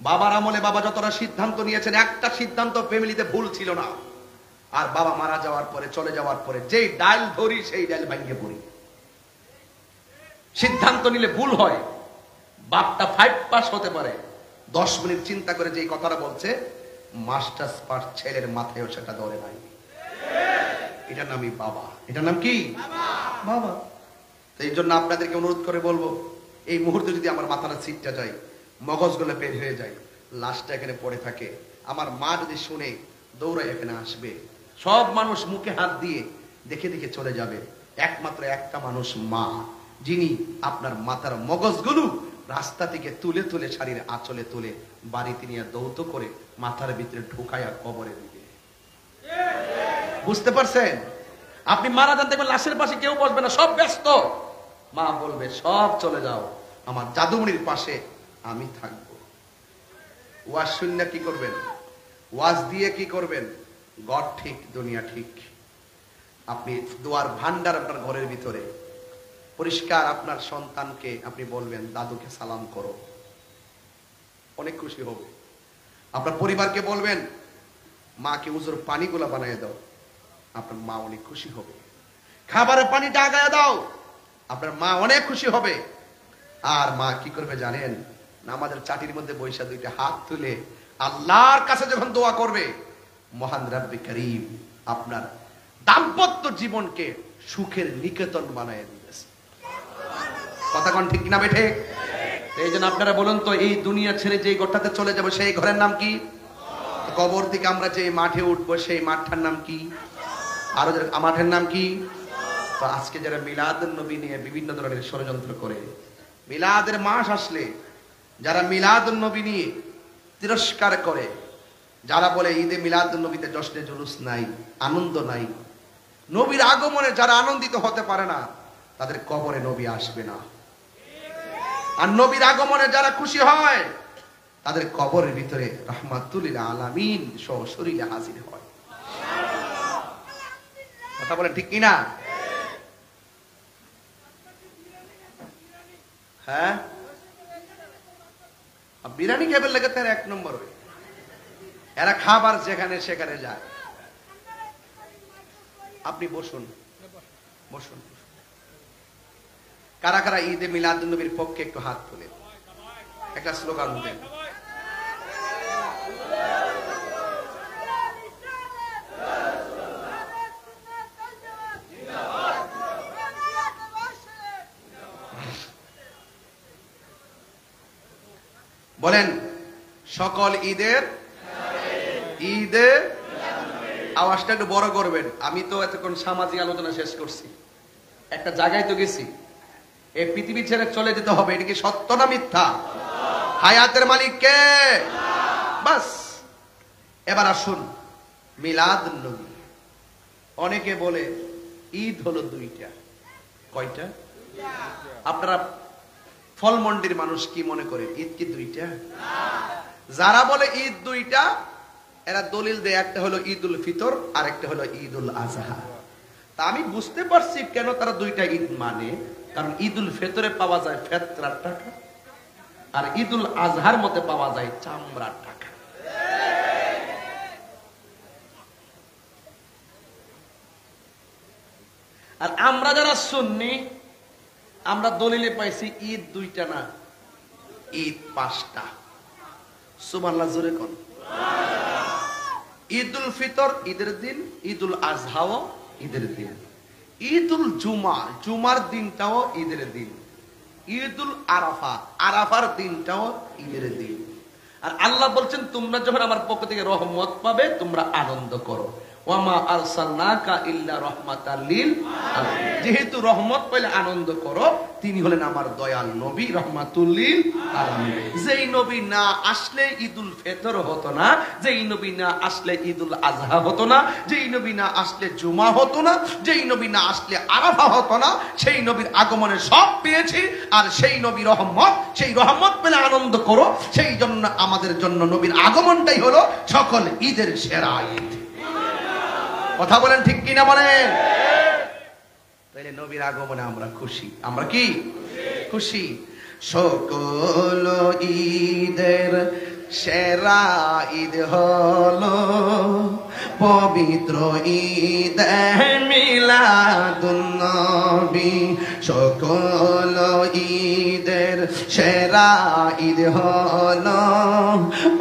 বাবার আমলে বাবা যতটা সিদ্ধান্ত নিয়েছেন, একটা সিদ্ধান্ত ফ্যামিলিতে ভুল ছিল না। আর বাবা মারা যাওয়ার পরে, চলে যাওয়ার পরে যেই ডাল ধরি সেই ডাল ভাঙ্গে পড়ি। সিদ্ধান্ত নিলে ভুল হয়। বাপটা 5 পাস হতে পারে, 10 মিনিট চিন্তা করে যে কথাটা বলছে, মাস্টার্স পাস ছেলের মাথায়ও সেটা ধরে নাই। এটার নামই বাবা। এটার নাম কি? বাবা। তো এই জন্য আপনাদেরকে অনুরোধ করে বলবো, এই মুহূর্তে যদি আমার মাথাটা ছিটটা যায়, মগজগুলো বের হয়ে যায়, লাশটা এখানে পড়ে থাকে, আমার মা যদি শুনে দৌড়াই এখানে আসবে, সব মানুষ মুখে হাত দিয়ে দেখে দেখে চলে যাবে। একমাত্র একটা মানুষ মা, যিনি আপনার মাথার মগজগুলো রাস্তা থেকে তুলে তুলে শাড়ির আঁচলে তুলে বাড়িতে নিয়ে দৌত করে মাথার ভিতরে ঢুকাইয়া কবরে দিবে। বুঝতে পারছেন? আপনি মারা যান, দেখবেন লাশের পাশে কেউ বসবে না, সব ব্যস্ত। মা বলবে, সব চলে যাও, আমার জাদুমণির পাশে আমি থাকবো। ওয়াজ শুনলে কি করবেন? ওয়াজ দিয়ে কি করবেন? গড ঠিক, দুনিয়া ঠিক। আপনি দোয়ার ভান্ডার আপনার ঘরের ভিতরে পরিষ্কার। আপনার সন্তানকে আপনি বলবেন, দাদুকে সালাম করো, অনেক খুশি হবে। আপনার পরিবারকে বলবেন, মাকে উজুর পানিগুলা বানিয়ে দাও, আপনার মা অনেক খুশি হবে। খাবারের পানিটা আগায় দাও, আপনার মা অনেক খুশি হবে। আর মা কি করবে জানেন? আমাদের চাটির মধ্যে বৈশা দুইটা হাত তুলে আল্লাহর কাছে যখন দোয়া করবে, মহান রব্বে করিম আপনার দাম্পত্য জীবনকে সুখের নিকেতন বানায় দিয়েছে। কথা কোন ঠিক না বেঠে? এই জন্য আপনারা বলুন তো, এই দুনিয়া ছেড়ে যে ঘরটাতে চলে যাবো, সেই ঘরের নাম কি? কবর থেকে আমরা যে মাঠে উঠবো, সেই মাঠটার নাম কি? আরো মাঠের নাম কি? তো আজকে যারা মিলাদুন নবী নিয়ে বিভিন্ন ধরনের ষড়যন্ত্র করে, মিলাদের মাস আসলে যারা মিলাদুন নবী নিয়ে তিরস্কার করে, যারা বলে ঈদে মিলাদুন নবীতে জশ্নে জুলুস নাই, আনন্দ নাই, নবীর আগমনে যারা আনন্দিত হতে পারে না, তাদের কবরে নবী আসবে না। আর নবীর আগমনে যারা খুশি হয়, তাদের কবরের ভিতরে রাহমাতুল লিল আলামিন সশরীরে হাজির হয়। কথা বলেন ঠিক কিনা? হ্যাঁ, বিরিয়ানি খেবার লেগে তার 1 নম্বর। এরা খাবার যেখানে সেখানে যায়। আপনি বসুন, বসুন। কারা কারা ঈদে মিলাদুন নবীর পক্ষে একটু হাত তুলে একটা স্লোগান দেন। বলেন, সকল ঈদের ঈদে। আওয়াজটা একটু বড় করবেন। আমি তো এতক্ষণ সামাজিক আলোচনা শেষ করছি, একটা জায়গায় তো গেছি। এই পৃথিবী ছেড়ে চলে যেতে হবে, এটা কি সত্য না মিথ্যা? হায়াতের মালিক কে? বাস। এবার আসুন মিলাদুন নবী। অনেকে বলে ঈদ হলো 2টা। কয়টা? আপনারা ফলমন্ডির মানুষ কি মনে করে ঈদ কি 2টা? যারা বলে ঈদ 2টা, এরা দলিল দেয়, একটা হলো ঈদুল ফিতর আর একটা হলো ঈদুল আজহা। তা আমি বুঝতে পারছি কেন তারা 2টা ঈদ মানে। কারণ ঈদুল ফিতরে পাওয়া যায় ফেতরার টাকা, আর ঈদুল আজহার মধ্যে পাওয়া যায় চামড়ার টাকা। আর আমরা যারা সুন্নি, আমরা দলিলে পাইছি ঈদ 2টা না, ঈদ 5টা। সুবহানাল্লাহ, জোরে কোন। ঈদুল ফিতর ঈদের দিন, ঈদুল আজহাও ঈদের দিন, ঈদুল জুমা জুমার দিনটাও ঈদের দিন, ঈদুল আরাফা আরাফার দিনটাও ঈদের দিন। আর আল্লাহ বলছেন, তোমরা যখন আমার পক্ষ থেকে রহমত পাবে, তোমরা আনন্দ করো। ওয়ামা আরসালনাকা ইল্লা রাহমাতাল লিল আলামিন। যেহেতু রহমত পেলে আনন্দ করো, তিনি হলেন আমার দয়াল নবী রাহমাতুল লিল আলামিন। যেই নবী না আসলে ঈদুল ফিতর হতো না, যেই নবী না আসলে ঈদুল আজহা হতো না, যেই নবী না আসলে জুমা হতো না, যেই নবী না আসলে আরাফা হতো না, সেই নবীর আগমনে সব পেয়েছি। আর সেই নবী রহমত, সেই রহমত পেলে আনন্দ করো। সেই জন্য আমাদের জন্য নবীর আগমনটাই হলো সকল ঈদের সেরা ঈদ। কথা বলেন ঠিক কিনা বলেন? তাইলে নবীর আগমনে আমরা খুশি। আমরা কি খুশি? সকল ঈদের সেরা ঈদ হলো পবিত্র ঈদ মিলাদুন নবী। সকল ঈদের সেরা ঈদ হলো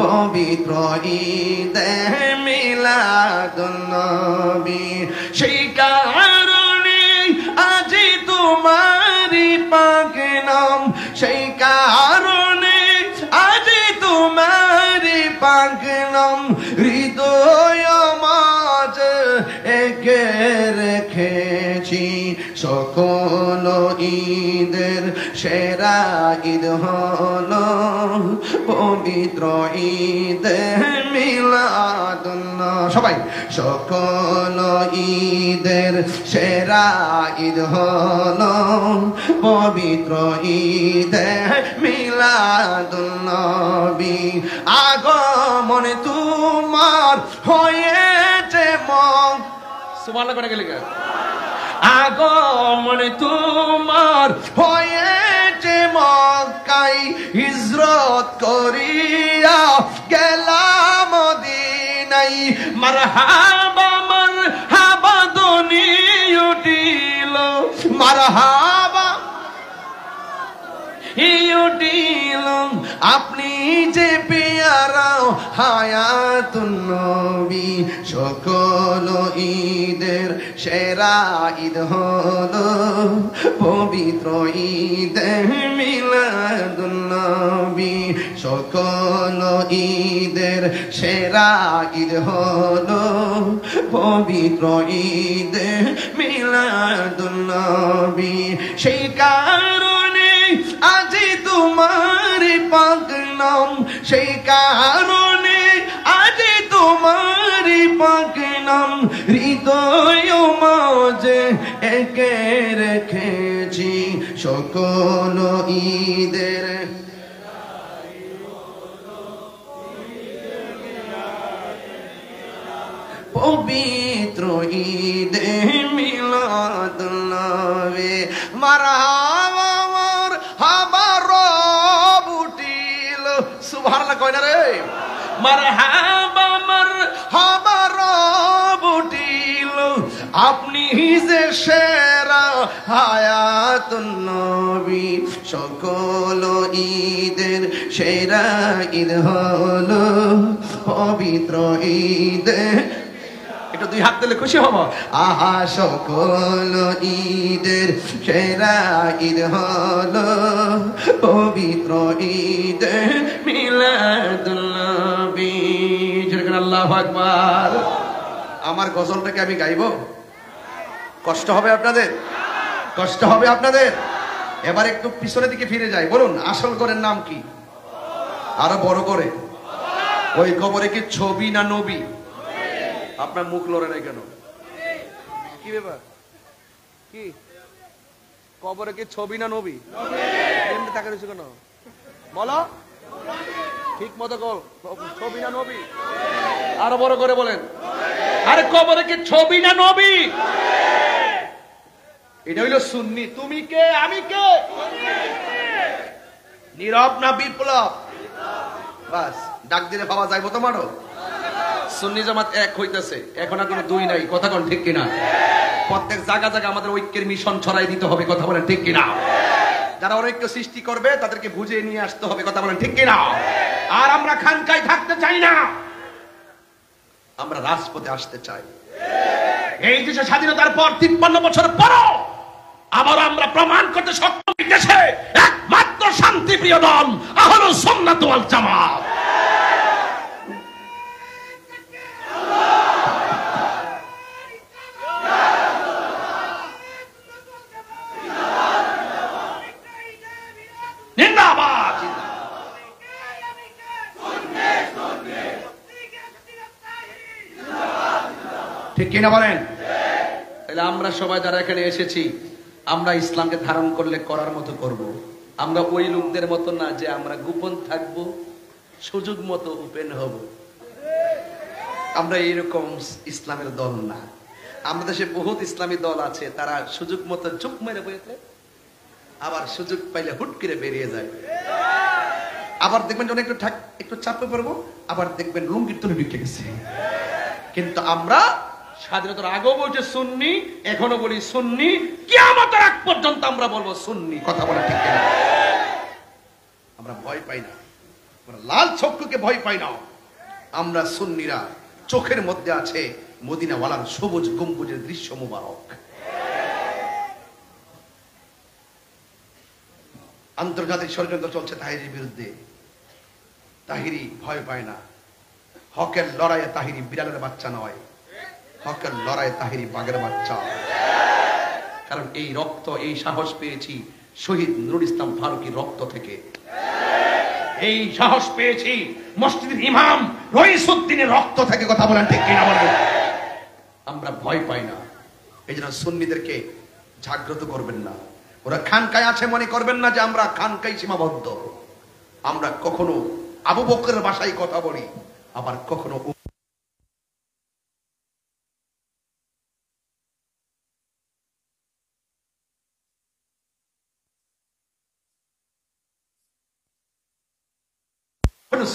পবিত্র ঈদ মিলাদুন নবী। সেই কারণে আজি তোমারি পাক নাম, সেই কারণে আজি তোমারি পাক নাম হৃদয় মাঝে এঁকে রেখেছি। সকল ঈদের সেরা ঈদ হলো পবিত্র ঈদ মিলাদুন নবী। সবাই সকল ঈদের সেরা ঈদ হলো পবিত্র ঈদ মিলাদুন নবী। আগমন তোমার হয়েছে সুবহানাল্লাহ করে গেলে আগমন তোমার হয়েছে মক্কায়, হিজরত করিয়া গেলাম মদিনায়। মারহাবা মারহাবা ধ্বনি উঠিল, মারহাবা উঠিল। আপনি যে পেয়ারা হায়াতুন নবী। সকল ঈদের সেরা ঈদ হলো পবিত্র ঈদ মিলাদুন নবী। সকল ঈদের সেরা ঈদ হলো পবিত্র ঈদ মিলাদুন নবী। সেই কারণে আজি তোমারি পাক নাম, সেই কারণে আজি তোমারি পাক নাম হৃদয় মাঝে এঁকে রেখেছি। সকল ঈদের পবিত্র ঈদ মিলাদুন নবী। মারহাবা মারহাবা রব উঠিল, সুবহানাল্লাহ কয় না রে? মারহাবা মারহাবা রব উঠিল। আপনি যে সেরা হায়াতুন নবী। সকল ঈদের সেরা ঈদ হলো পবিত্র ঈদ। একটু দুই হাত দিলে খুশি হব। আহা সকল ঈদের সেরা ঈদ হলো পবিত্র ঈদ মিলাদুন নবী। আল্লাহু আকবার। আমার গজলটাকে আমি গাইবো? কষ্ট হবে আপনাদের? কষ্ট হবে আপনাদের? এবার একটু পিছনের দিকে ফিরে যাই। বলুন আসল ঘরের নাম কি? আরো বড় করে। ওই কবরে কি ছবি না নবী? আপনার মুখ লড়ে নাই কেন? কি ব্যাপার? কি কবরে কি ছবি না নবী? এমনি তাকে রয়েছে কেন বলো? ঠিক মতো কর, ছবি না নবী? আরো বড় করে বলেন। আরে কবরে কি ছবি না নবী? এটা হইল সুন্নি। তুমি কে আমি কে? নীরব না বিপ্লব? বাস ডাক দিলে পাওয়া যাইবো তোমারও। সুন্নি জামাত এক হইতেছে, এখন আর কোনো দুই নাই। কথা কোন ঠিক কিনা? প্রত্যেক জায়গা জায়গা আমাদের ঐক্যের মিশন ছড়াই দিতে হবে। কথা বলেন ঠিক কিনা? যারা ঐক্য সৃষ্টি করবে তাদেরকে বুঝিয়ে নিয়ে আসতে হবে। কথা বলেন ঠিক কিনা? আর আমরা খানকায় থাকতে চাই না, আমরা রাজপথে আসতে চাই। এই দেশে স্বাধীনতার পর 53 বছর পরও আবার আমরা প্রমাণ করতে সক্ষম, দেশে একমাত্র শান্তিপ্রিয় দল আহলুস সুন্নাত ওয়াল জামাত। ঠিক কিনা বলেন? তাহলে আমরা সবাই যারা এখানে এসেছি, আমরা ইসলামকে ধারণ করলে করার মতো করব। আমরা ওই লোকদের মতো না যে আমরা গোপন থাকব, সুযোগ মতো ওপেন হব। আমরা এইরকম ইসলামের দল না। আমাদের দেশে বহুত ইসলামী দল আছে, তারা সুযোগ মতো চুপ মেরে বইতে, আবার সুযোগ পাইলে হুট করে বেরিয়ে যায়। আবার দেখবেন যখন একটু চাপে পড়বো, আবার দেখবেন লুঙ্গির তলে ঢুকে গেছে। কিন্তু আমরা স্বাধীনতার আগেও বলছে সুন্নি, এখনো বলি সুন্নি, কিয়ামতের আগ পর্যন্ত আমরা বলবো সুন্নি। কথা বলা ঠিক কিনা? আমরা ভয় পাই না, আমরা লাল চক্ষুকে ভয় পাই না। আমরা সুন্নিরা চোখের মধ্যে আছে মদিনাওয়ালার সবুজ গম্বুজের দৃশ্য মুবারক। আন্তর্জাতিক ষড়যন্ত্র চলছে তাহিরির বিরুদ্ধে, তাহিরি ভয় পায় না। হকের লড়াইয়ে তাহিরি বিড়ালের বাচ্চা নয়, হকের লড়াইয়ে তাহিরি বাঘের বাচ্চা। কারণ এই রক্ত, এই সাহস পেয়েছি শহীদ নুরুল ইসলাম ফারুকীর রক্ত থেকে। এই সাহস পেয়েছি মসজিদের ইমাম রইসউদ্দিনের রক্ত থেকে। কথা বলেন ঠিক কিনা বলেন? আমরা ভয় পাই না। এই জন্য সুন্নিদেরকে জাগ্রত করবেন না। ওরা খানকায় আছে মনে করবেন না যে আমরা খানকায় সীমাবদ্ধ। আমরা কখনো আবু বকরের ভাষায় কথা বলি, আবার কখনো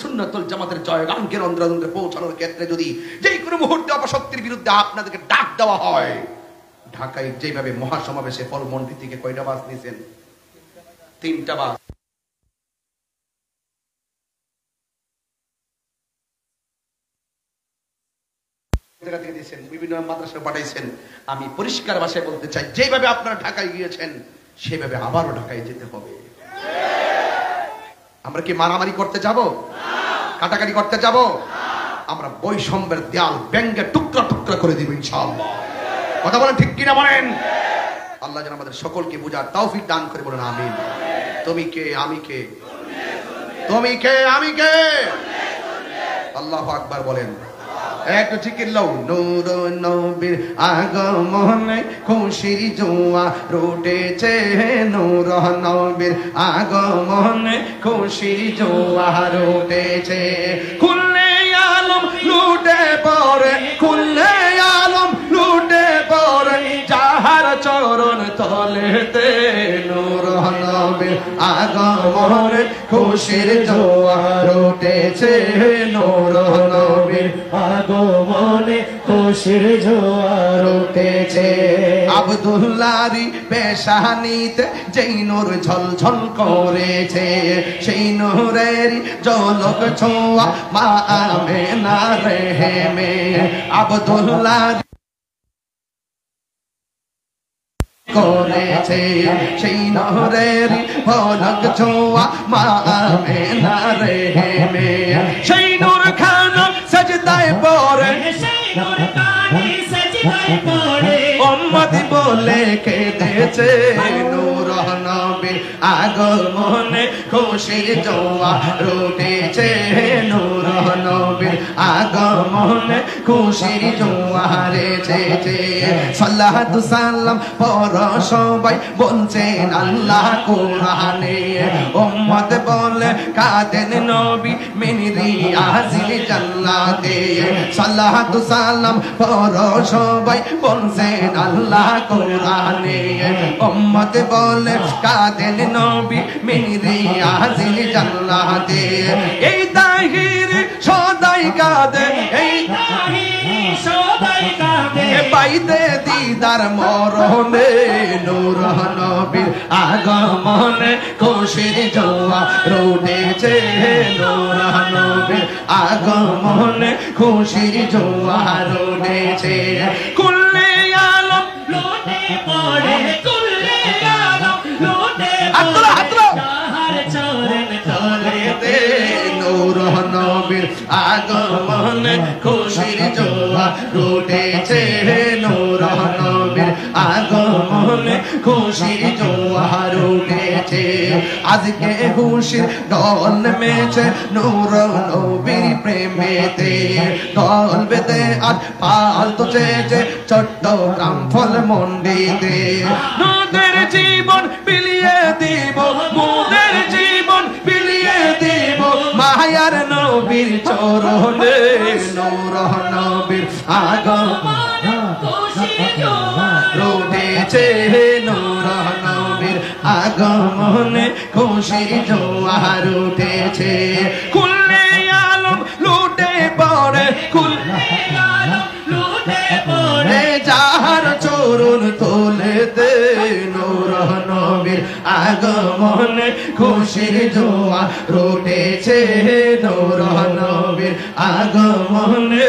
সুন্নাতুল জামাতের জয়গানকে রন্ধ্রে পৌঁছানোর ক্ষেত্রে যদি যে কোনো মুহূর্তে অপশক্তির বিরুদ্ধে আপনাদেরকে ডাক দেওয়া হয়, ঢাকায় যেভাবে মহাসমাবেশে ফলমন্ডি থেকে কয়টা বাস নিয়েছেন? 3টা বাস। বিভিন্ন মাদ্রাসায় পাঠাইছেন। আমি পরিষ্কার ভাষায় বলতে চাই, যেভাবে আপনারা ঢাকায় গিয়েছেন সেভাবে আবারও ঢাকায় যেতে হবে। আমরা কি মারামারি করতে যাব? কাটাকাটি করতে যাব? আমরা বৈষম্যের দেয়াল ব্যঙ্গে টুকরা টুকরা করে দিব ইনশাআল্লাহ। কথা বলেন ঠিক কিনা বলেন? আল্লাহ যেন আমাদের সকলকে বুঝার তৌফিক দান করে, বলেন আমিন। তুমি কে আমি কে? তুমি কে আমি কে? আল্লাহু আকবার বলেন। একটু জিকির লও। নূর নবীর আগমনে খুশির জোয়ার উঠেছে, নূর নবীর আগমনে খুশির জোয়ার উঠেছে। খুললে আলম লুটে পড়ে, খুললে আলম লুটে পড়ে যাহার চরণ তলেতে, নূর নবীর আগমনে খুশির জোয়ার উঠেছে, নূর নবীর আগমনে খুশির জোয়ার উঠেছে। আব্দুল্লাহরি পেশানিতে যেই নূর ঝলঝল করেছে, সেই নূরের ঝলক ছোঁয়া মা আমেনার রেহেমে। আব্দুল্লাহ করেছে, সেই নূরের ঝলক ছোঁয়া মা আমেনার রেহেমে। সেই নূর খানা সাজদায় পড়ে, উম্মত বলে কেঁদেছে, নূর নবীর আগমনে খুশির জোয়ার উঠেছে, নূর নবীর আগমনে খুশির জোয়ার এসেছে। সাল্লাতু সালাম পড় সবাই বলছেন আল্লাহ কোরআনে, উম্মত বলে কাঁদেন নবী মিনরি আজিল জান্নাতে। সাল্লাতু সালাম পড় সবাই বলছেন আল্লাহ কোরআনে, উম্মত বলে কাঁদেন নবী মিনরি আজিল জান্নাতে। এই তাহির সদাই কাঁদে, এই তাহির সদাই কাঁদে পাইতে দিদার মরণে, নূর নবীর আগমনে খুশির জোয়ার উঠেছে, নূর নবীর আগমনে খুশির জোয়ার উঠেছে। কুল্লে আলম লুটে পড়ে, কুল্লে আলম লুটে পড়ে যাহার চরণ তলেতে, নূর নবীর আগমনে খুশির জোয়ার উঠেছে, নূর নবীর আগমনে খুশির জোয়ার উঠেছে। উঠেছে আজকে খুশির ঢল নেমেছে নূর নবীর প্রেমেতে ঢল বেঁধে আর পাল তুলেছে চট্টগ্রাম ফল মন্ডিতে মোদের জীবন বিলিয়ে দিব মোদের জীবন বিলিয়ে দিব মায়ার নবীর চরণে নূর নবীর আগমন উঠেছে নূর নবীর আগমনে খুশি জোয়ার উঠেছে কুল্লে আলম লুটে পড়ে কুল্লে আলম লুটে পড়ে যাহার চরণ তোলেতে নূর নবীর আগমনে খুশি জোয়ার উঠেছে নূর নবীর আগমনে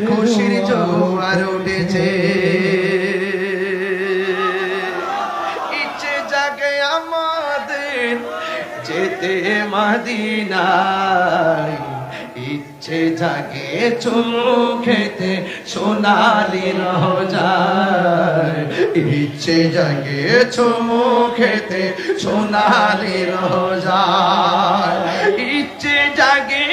খুশির জোয়ার উঠেছে ইচ্ছে জাগে আমাদের যেতে মদিনায় ইচ্ছে জাগে চুমু খেতে সোনালি রোজায় ইচ্ছে জাগে চুমু খেতে সোনালি রোজায় ইচ্ছে জাগে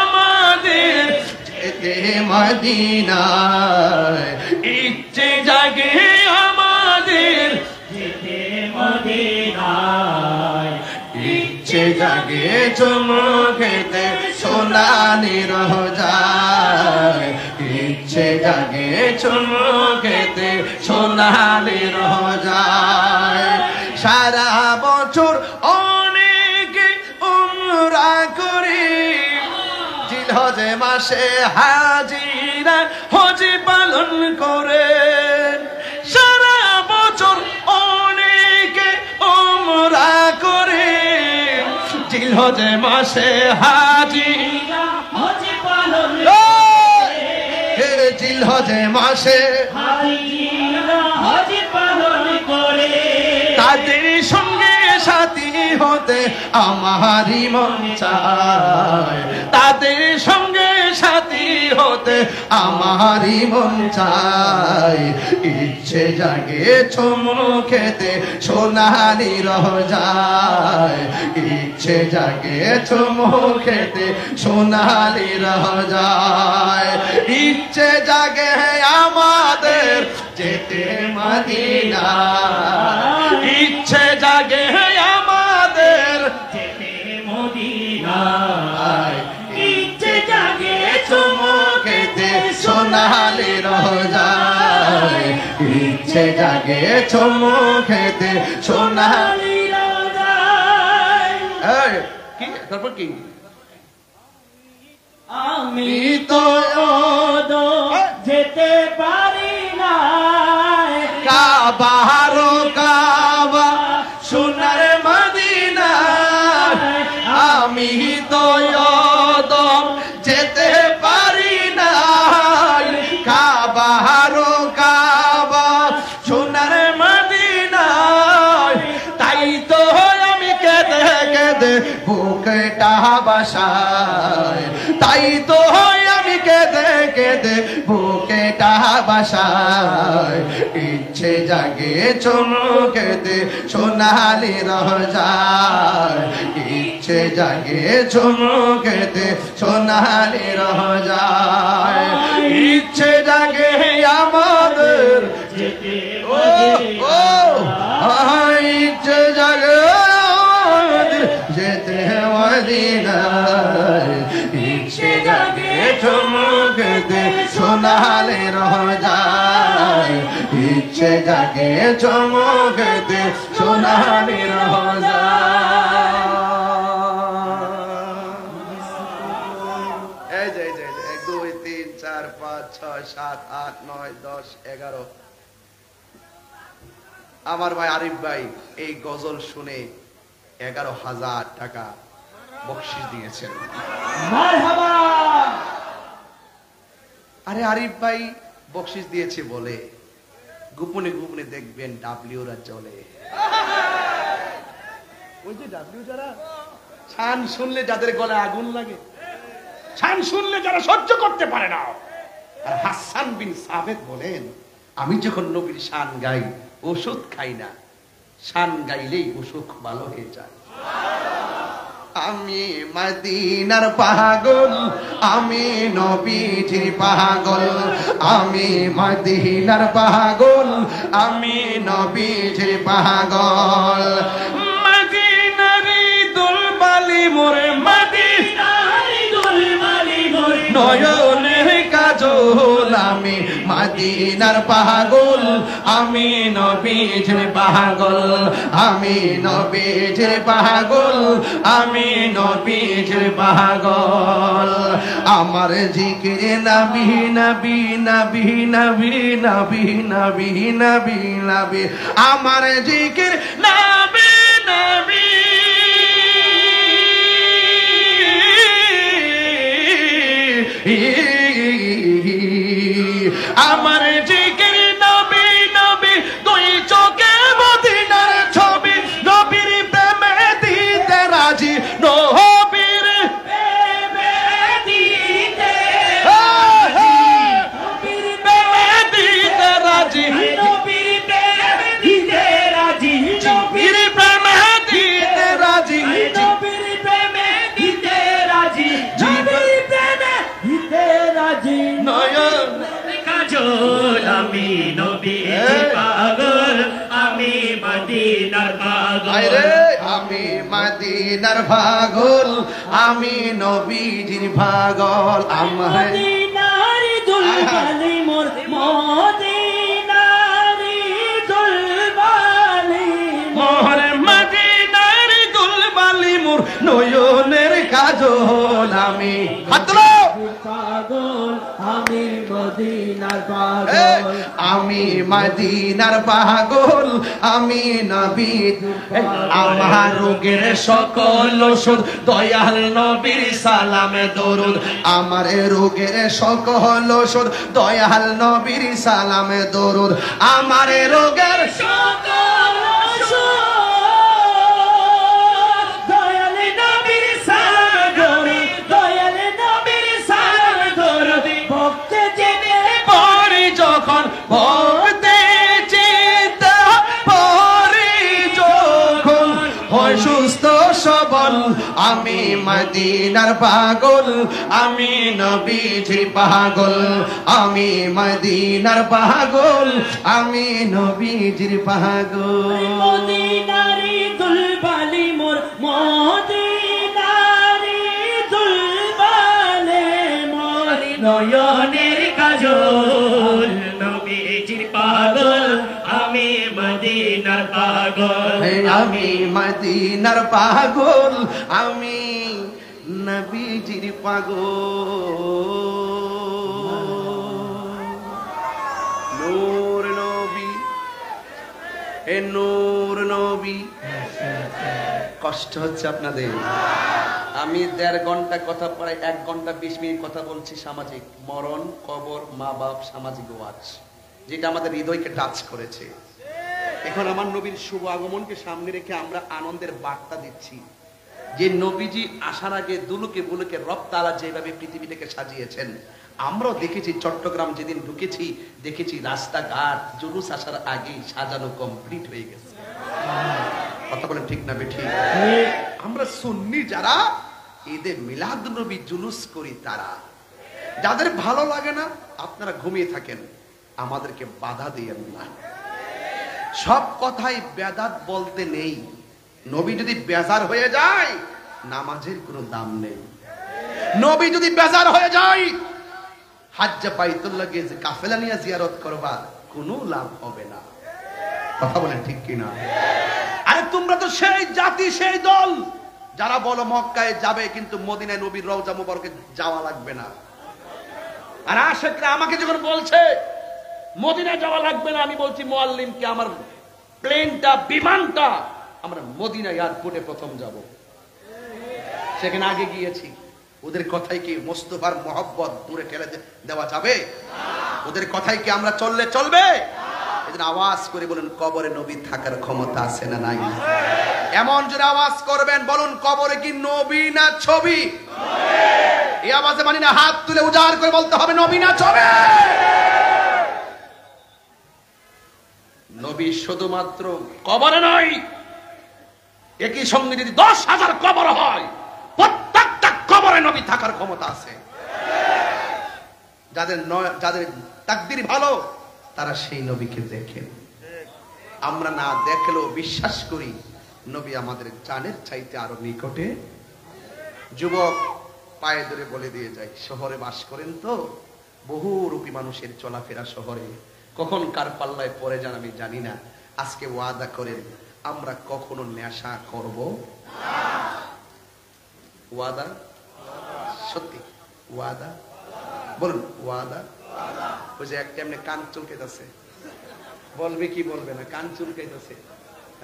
আমাদের যেতে মদিনায় ইচ্ছে জাগে আমাদের যেতে মদিনায় ইচ্ছে জাগে চুমু খেতে সোনালি রোজায় ইচ্ছে জাগে চুমু খেতে সোনালি রোজায় সারা বছর অনেকে উমরা করে জিলহজ মাসে হাজিরা হজ পালন করে সারা বছর অনেকে উমরা করে জিলহজ মাসে হাজিরা হজ পালন করে জিলহজ মাসে হাজিরা হজ পালন করে তাদের সঙ্গে সাথী হতে আমারই মন চায় তাদের সঙ্গে সাথী হতে আমারই মন চায় ইচ্ছে জাগে চুমু খেতে সোনালি রোজায় ইচ্ছে জাগে চুমু খেতে সোনালি রোজায় ইচ্ছে জাগে আমাদের যেতে মদিনা ইচ্ছে জাগে আমাদের যেতে মদিনায় ইচ্ছে জাগে চুমু খেতে সোনালি রোজায় ইচ্ছে জাগে চুমু খেতে সোনালি রোজায় কি তারপর কি আমি তো যেতে পারি না কাবার কাবা সোনার মদিনা আমি তো যেতে পারি না কাবার কাবা সোনার মদিনা তাই তো আমি কেঁদে কেঁদে বুকটা বাসায় তাই তো আমি কেঁদে কেঁদে বুকেটা বাসায় ইচ্ছে জাগে চুমু খেতে সোনালি রোজায় ইচ্ছে জাগে চুমু খেতে সোনালি রোজায় ইচ্ছে জাগে আমাদের ও ইচ্ছে জাগে যেতে মদিনায় ইচ্ছে জাগে চুমু খেতে সোনালি রোজায় ইচ্ছে জাগে চুমু খেতে সোনালি রোজায় এই যে 1 2 3 4 5 6 7 8 9 10 11 আমার ভাই আরিফ ভাই এই গজল শুনে 11,000 টাকা বকশিশ দিয়েছেন মারহাবা আরে আরিফ ভাই বকশিশ দিয়েছে বলে গোপনে গোপনে দেখবেন ডাব্লিউরা চলে ওই যে ডাব্লিউ যারা শান শুনলে যাদের গলায় আগুন লাগে শান শুনলে যারা সহ্য করতে পারে না আর হাসান বিন সাবেত বলেন আমি যখন নবীর শান গাই ওষুধ খাই না শান গাইলেই অসুখ ভালো হয়ে যায়। আমি মদিনার পাগল, আমি নবীজির পাগল, আমি মদিনার পাগল, আমি নবীজির পাগল। মদিনারি দুলবালি মোরে, মদিনারি দুলবালি মোরে, নয়নের কাজল, আমি মদিনার পাগল, আমি নবীজির পাগল, আমি নবীজির পাগল, আমি নবীজির পাগল। আমার জিকির নবী নবী নবী নবী নবী নবী নবী নবী, আমার জিকির নবী নবী, আমার জিকির নবী নবী, দুই চোখে মদিনার ছবি, নবীর প্রেমে দিতে রাজি, নবীর প্রেমে দিতে রাজি, নবীর প্রেমে দিতে রাজি, নবীর প্রেমে দিতে রাজি, নবীর প্রেমে দিতে রাজি, নবীর প্রেমে দিতে রাজি, নয়ন কাজল, আমি নবীর পাগল, আমি মদিনার পাগল, আমি মদিনার পাগল, আমি নবীজির পাগল। মদিনারি দুলবালি মোর, মদিনারি দুলবালি মোর, মদিনারি দুলবালি মোর, নয়নের কাজল, আমি পাগল, আমি মদিনার পাগল, আমি মদিনার পাগল, আমি নবী। আমার রোগের সকল ওষুধ দয়াল নবীর সালামে দরুদ, আমার রোগের সকল ওষুধ দয়াল নবীর সালামে দরুদ, আমার রোগের সকল ওষুধ দয়াল নবীর সালামে দরুদ, দয়াল নবীর সালামে দরুদ। ভক্তে জেনে পড়ি যখন, ভক্তে চিন্তা পড়ি যখন, হয় সুস্থ সবল, আমি মদিনার পাগল, আমি নবীজির পাগল, আমি মদিনার পাগল, আমি নবীজির পাগল। মদিনারি দুলবালি মোর, মদিনারি দুলবালি মোর, নয়নের কাজল, নবীজির পাগল, আমি মদিনার পাগল, আমি মদিনার পাগল, আমি নবীজির পাগল। নূর নবী, এ নূর নবী। কষ্ট হচ্ছে আপনাদের? আমি 1.5 ঘন্টা কথা প্রায় 1 ঘন্টা 20 মিনিট কথা বলছি সামাজিক মরণ, কবর, মা বাপ, সামাজিক ওয়াজ, যেটা আমাদের হৃদয়কে টাচ করেছে। এখন আমার নবীর শুভ আগমনকে সামনে রেখে আমরা আনন্দের বার্তা দিচ্ছি যে নবীজি আসার আগে দুলুকে বুলুকে রব তাআলা যেভাবে পৃথিবীটাকে সাজিয়েছেন, আমরাও দেখেছি। চট্টগ্রাম যেদিন ঢুকেছি দেখেছি রাস্তাঘাট জুলুস আসার আগেই সাজানো কমপ্লিট হয়ে গেছে। কথা বলেন ঠিক না বেঠিক? আমরা সুন্নি যারা ঈদে মিলাদ নবী জুলুস করি, তারা যাদের ভালো লাগে না আপনারা ঘুমিয়ে থাকেন, আমাদেরকে বাধা দিয়েন না। সব কথাই বেদাত বলতে নেই। নবী যদি বেজার হয়ে যায় নামাজের কোনো দাম নেই। নবী যদি বেজার হয়ে যায় হাজ্জে বাইতুল্লাহ গিয়ে কাফেলা নিয়ে জিয়ারত করবা, কোনো লাভ হবে না। কথা বলেন ঠিক কিনা? আরে তোমরা তো সেই জাতি, সেই দল যারা বলো মক্কায় যাবে কিন্তু মদিনায় নবীর রওজা মুবারকে যাওয়া লাগবে না। আর আশেকরা আমাকে যখন বলছে মদিনায় যাওয়া লাগবে না, আমি বলছি মুআল্লিমকে আমার প্লেনটা, বিমানটা আমরা মদিনা এয়ারপোর্টে প্রথম যাব। সেখানে আগে গিয়েছি। ওদের কথাই কি মোস্তফার মহব্বত দূরে ঠেলে দেওয়া যাবে? ওদের কথাই কি আমরা চললে চলবে? এদিন আওয়াজ করে বলুন, কবরে নবী থাকার ক্ষমতা আছে না নাই? এমন জোরে আওয়াজ করবেন, বলুন কবরে কি নবী না ছবি? এই আওয়াজে মানি না, হাত তুলে উজাড় করে বলতে হবে নবী না ছবি? নবী শুধুমাত্র কবরে নয়, একই সঙ্গে যদি 10,000 কবর হয়, প্রত্যেকটা কবরে নবী থাকার ক্ষমতা আছে। যাদের তাকদীর ভালো তারা সেই নবীকে দেখেন। আমরা না দেখলেও বিশ্বাস করি নবী আমাদের জানের চাইতে আরো নিকটে। যুবক পায়ে ধরে বলে দিয়ে যায়, শহরে বাস করেন তো, বহুরূপী মানুষের চলাফেরা শহরে, কখন কার পাল্লায় পড়ে যান আমি জানি না। আজকে ওয়াদা করেন আমরা কখনো নেশা করব না। ওয়াদা? সত্যি ওয়াদা? বলুন ওয়াদা। ওই যে একটা এমনি কান চুলকাইতেছে, বলবে কি বলবে না, কান চুলকাইতেছে।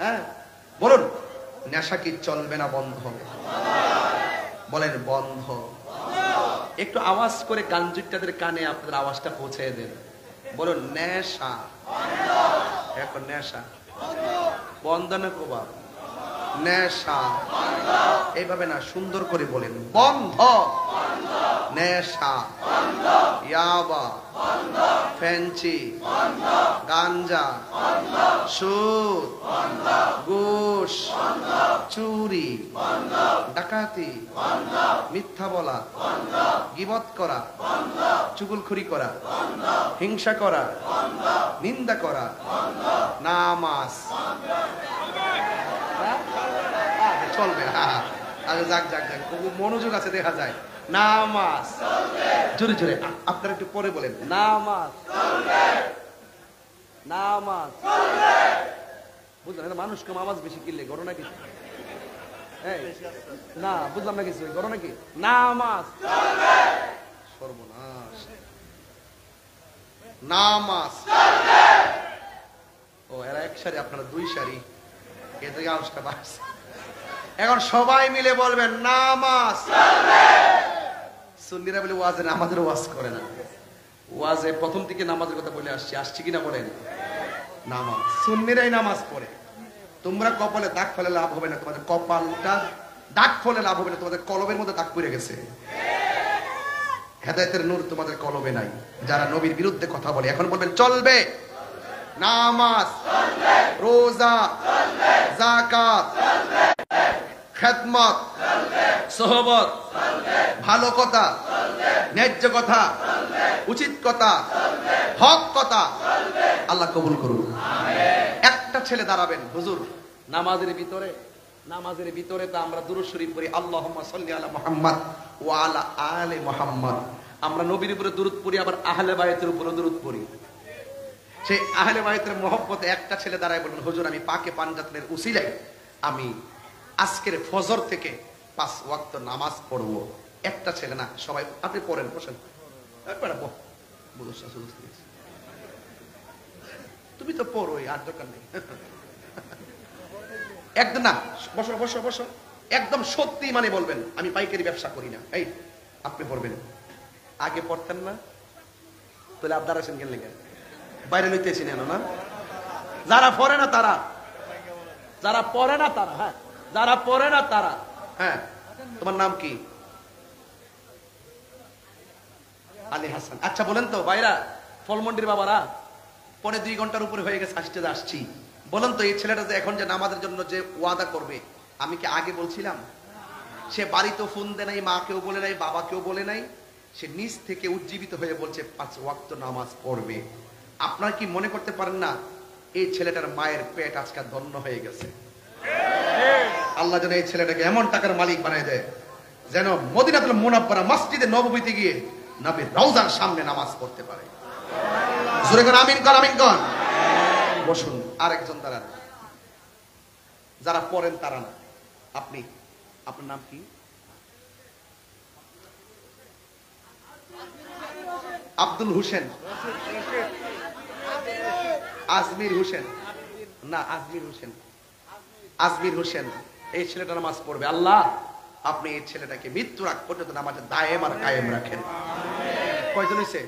হ্যাঁ বলুন, নেশা কি চলবে না বন্ধ? বলেন বন্ধ। একটু আওয়াজ করে গাঞ্জুটাদের কানে আপনাদের আওয়াজটা পৌঁছে দেন। বলুন নেশা। এখন নেশা বন্ধ না কোবা? নেশা এইভাবে না, সুন্দর করে বলেন বন্ধ। নেশা, ইয়াবা, ফেন্সি, গাঞ্জা, সুদ, ঘুষ, চুরি, ডাকাতি, মিথ্যা বলা, গীবত করা, চুগলখড়ি করা, হিংসা করা, নিন্দা করা, নামাজ চলবে। যাক যাক যাক, মনোযোগ আছে দেখা যায়। নামাজ জোরে জোরে আপনারা একটু পরে বলেন। নামাজ, নামাজ বুঝলেন? মানুষ কম আওয়াজ বেশি কিনলে ঘটনা কি? না বুঝলাম না কিছু, ঘটনা কি? নামাজ, সর্বনাশ। নামাজ ও এরা এক সারি, আপনারা দুই সারি, এ থেকে আওয়াজটা বাড়ছে। এখন সবাই মিলে বলবেন নামাজ। সুন্নিরা বলে ওয়াজে না, আমাদের ওয়াজ করে না। ওয়াজে প্রথম থেকে নামাজের কথা বলে আসছি কিনা বলেন? নামাজ। সুন্নিরাই নামাজ পড়ে। তোমরা কপালে দাগ ফেলে লাভ হবে না, তোমাদের কপালটা দাগ ফেলে লাভ হবে না, তোমাদের কলবের মধ্যে দাগ পড়ে গেছে। হেদায়েতের নূর তোমাদের কলবে নাই। যারা নবীর বিরুদ্ধে কথা বলে এখন বলবেন চলবে। নামাজ, রোজা, যাকাত, খেদমত, সোহবত, ভালো কথা, ন্যায্য কথা, উচিত কথা, হক কথা আল্লাহ কবুল করুন। একটা ছেলে দাঁড়াবেন, হুজুর নামাজের ভিতরে তো আমরা দুরূদ শরীফ পড়ি, আল্লাহুম্মা সাল্লি আলা মুহাম্মদ ওয়া আলা আলি মুহাম্মদ। আমরা নবীর উপরে দুরূদ পড়ি, আবার আহলে বায়তের উপরে দুরূদ পড়ি। সেই আহলে বায়তের মহব্বতে একটা ছেলে দাঁড়ায় বললেন, হুজুর আমি পাকে পাঞ্জাতনের উসিলায় আমি আজকের ফজর থেকে 5 ওয়াক্ত নামাজ পড়বো। একটা ছেলে না, সবাই আপনি পড়েন, বসেন। তুমি তো পড়োই, আর দরকার নেই। একদম না, বসো বসো বসো। একদম সত্যি মানে বলবেন আমি পাইকারি ব্যবসা করি না। এই আপনি পড়বেন, আগে পড়তেন না, তাহলে আপনারা আছেন কেন লেগে বাইরে লইতেছি না? যারা পড়ে না তারা, যারা পড়ে না তারা, হ্যাঁ যারা পড়ে না তারা। হ্যাঁ তোমার নাম কি? আলী হাসান। আচ্ছা বলেন তো ভাইরা, ফলমন্ডির বাবারা, 2.5 ঘন্টার উপরে হয়ে গেছে আসছি। বলেন তো এই ছেলেটা যে এখন যে নামাজের জন্য যে ওয়াদা করবে, আমি কি আগে বলছিলাম? সে বাড়িতেও ফোন দেয় নাই, মাকেও বলে নাই, বাবাকেও বলে নাই, সে নিজ থেকে উজ্জীবিত হয়ে বলছে 5 ওয়াক্ত নামাজ পড়বে। আপনারা কি মনে করতে পারেন না এই ছেলেটার মায়ের পেট আজকে ধন্য হয়ে গেছে? আল্লাহ যেন এই ছেলেটাকে এমন টাকার মালিক বানায় দেয় যেন মদিনাতুল মুনাওয়ারা মসজিদে নববীতে গিয়ে নবীর রওজার সামনে নামাজ পড়তে পারে। জোরে করে আমিন কর, আমিন কর। বসুন, আরেকজন দাঁড়ান। যারা পড়েন তারা না। আপনি, আপনার নাম কি? আব্দুল হোসেন, আজমির হোসেন না, আজমির হোসেন। এই ছেলেটা নামাজ পড়বে। আল্লাহ আপনি এই ছেলেটাকে মৃত্যুর আগ পর্যন্ত নামাজের দায়েম আর কায়েম রাখেন। কয়জন হয়েছে?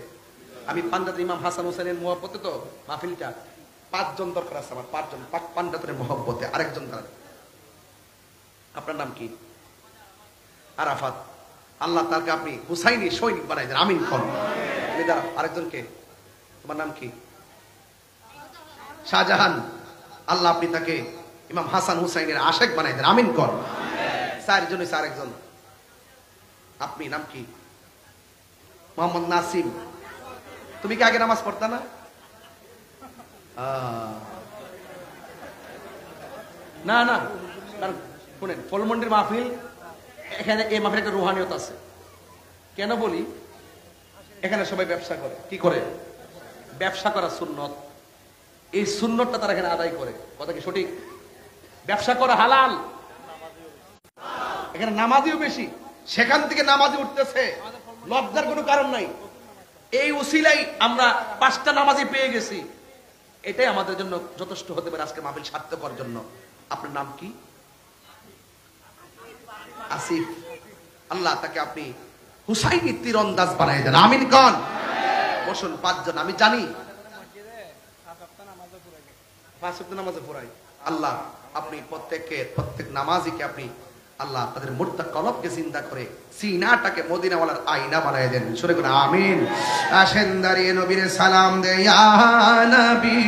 আমি পাঞ্জাতের ইমাম হাসান হোসেনের মহব্বতে তো মাহফিলটা 5 জন দরকার আছে আমার, 5 জন পাঞ্জাতের মহব্বতে। আরেকজন দাঁড়ান, আপনার নাম কি? আরাফাত। আল্লাহ তাকে আপনি হুসাইনি সৈনিক বানাই দেন, আমিন কর। আরেকজনকে, তোমার নাম কি? শাহজাহান, আল্লাহ আপনি তাকে ইমাম হাসান হুসাইনের আশেক বানাই দেন, আমিন কর। চারজন হইছে, আরেকজন আপনি নাম কি? মোহাম্মদ নাসিম। তুমি কি আগে নামাজ পড়তা না? না না, শুনেন, ফলমন্ডির মাহফিল, এখানে এই মাহফিল একটা রুহানিয়ত আছে। কেন বলি? এখানে সবাই ব্যবসা করে। কি করে? ব্যবসা করা সুন্নত। এই সুন্নতটা তারা এখানে আদায় করে। কথা কি সঠিক? ব্যবসা করা হালাল। এখানে নামাজিও বেশি, সেখান থেকে নামাজি উঠতেছে, লজ্জার কোনো কারণ নাই। এই উসিলাই আমরা 5টা নামাজি পেয়ে গেছি, এটাই আমাদের জন্য যথেষ্ট হতে পারে আজকে মাহফিল সার্থকর জন্য। আপনার নাম কি? আসিফ। আল্লাহ তাকে আপনি হুসাইনি তীরন্দাজ বানাই দেন, আমিন কন। বসুন, 5 জন। আমি জানি 5 ওয়াক্ত নামাজে পড়াই। আল্লাহ আপনি প্রত্যেক নামাজিকে আপনি আল্লাহ তাদের মুর্তা কলবকে চিন্তা করে সিনাটাকে মদিনাওয়ালার আয়না বানায় দেন। সরে করে আমিন। আসেন দাঁড়িয়ে নবীর সালাম দে ইয়া নবী।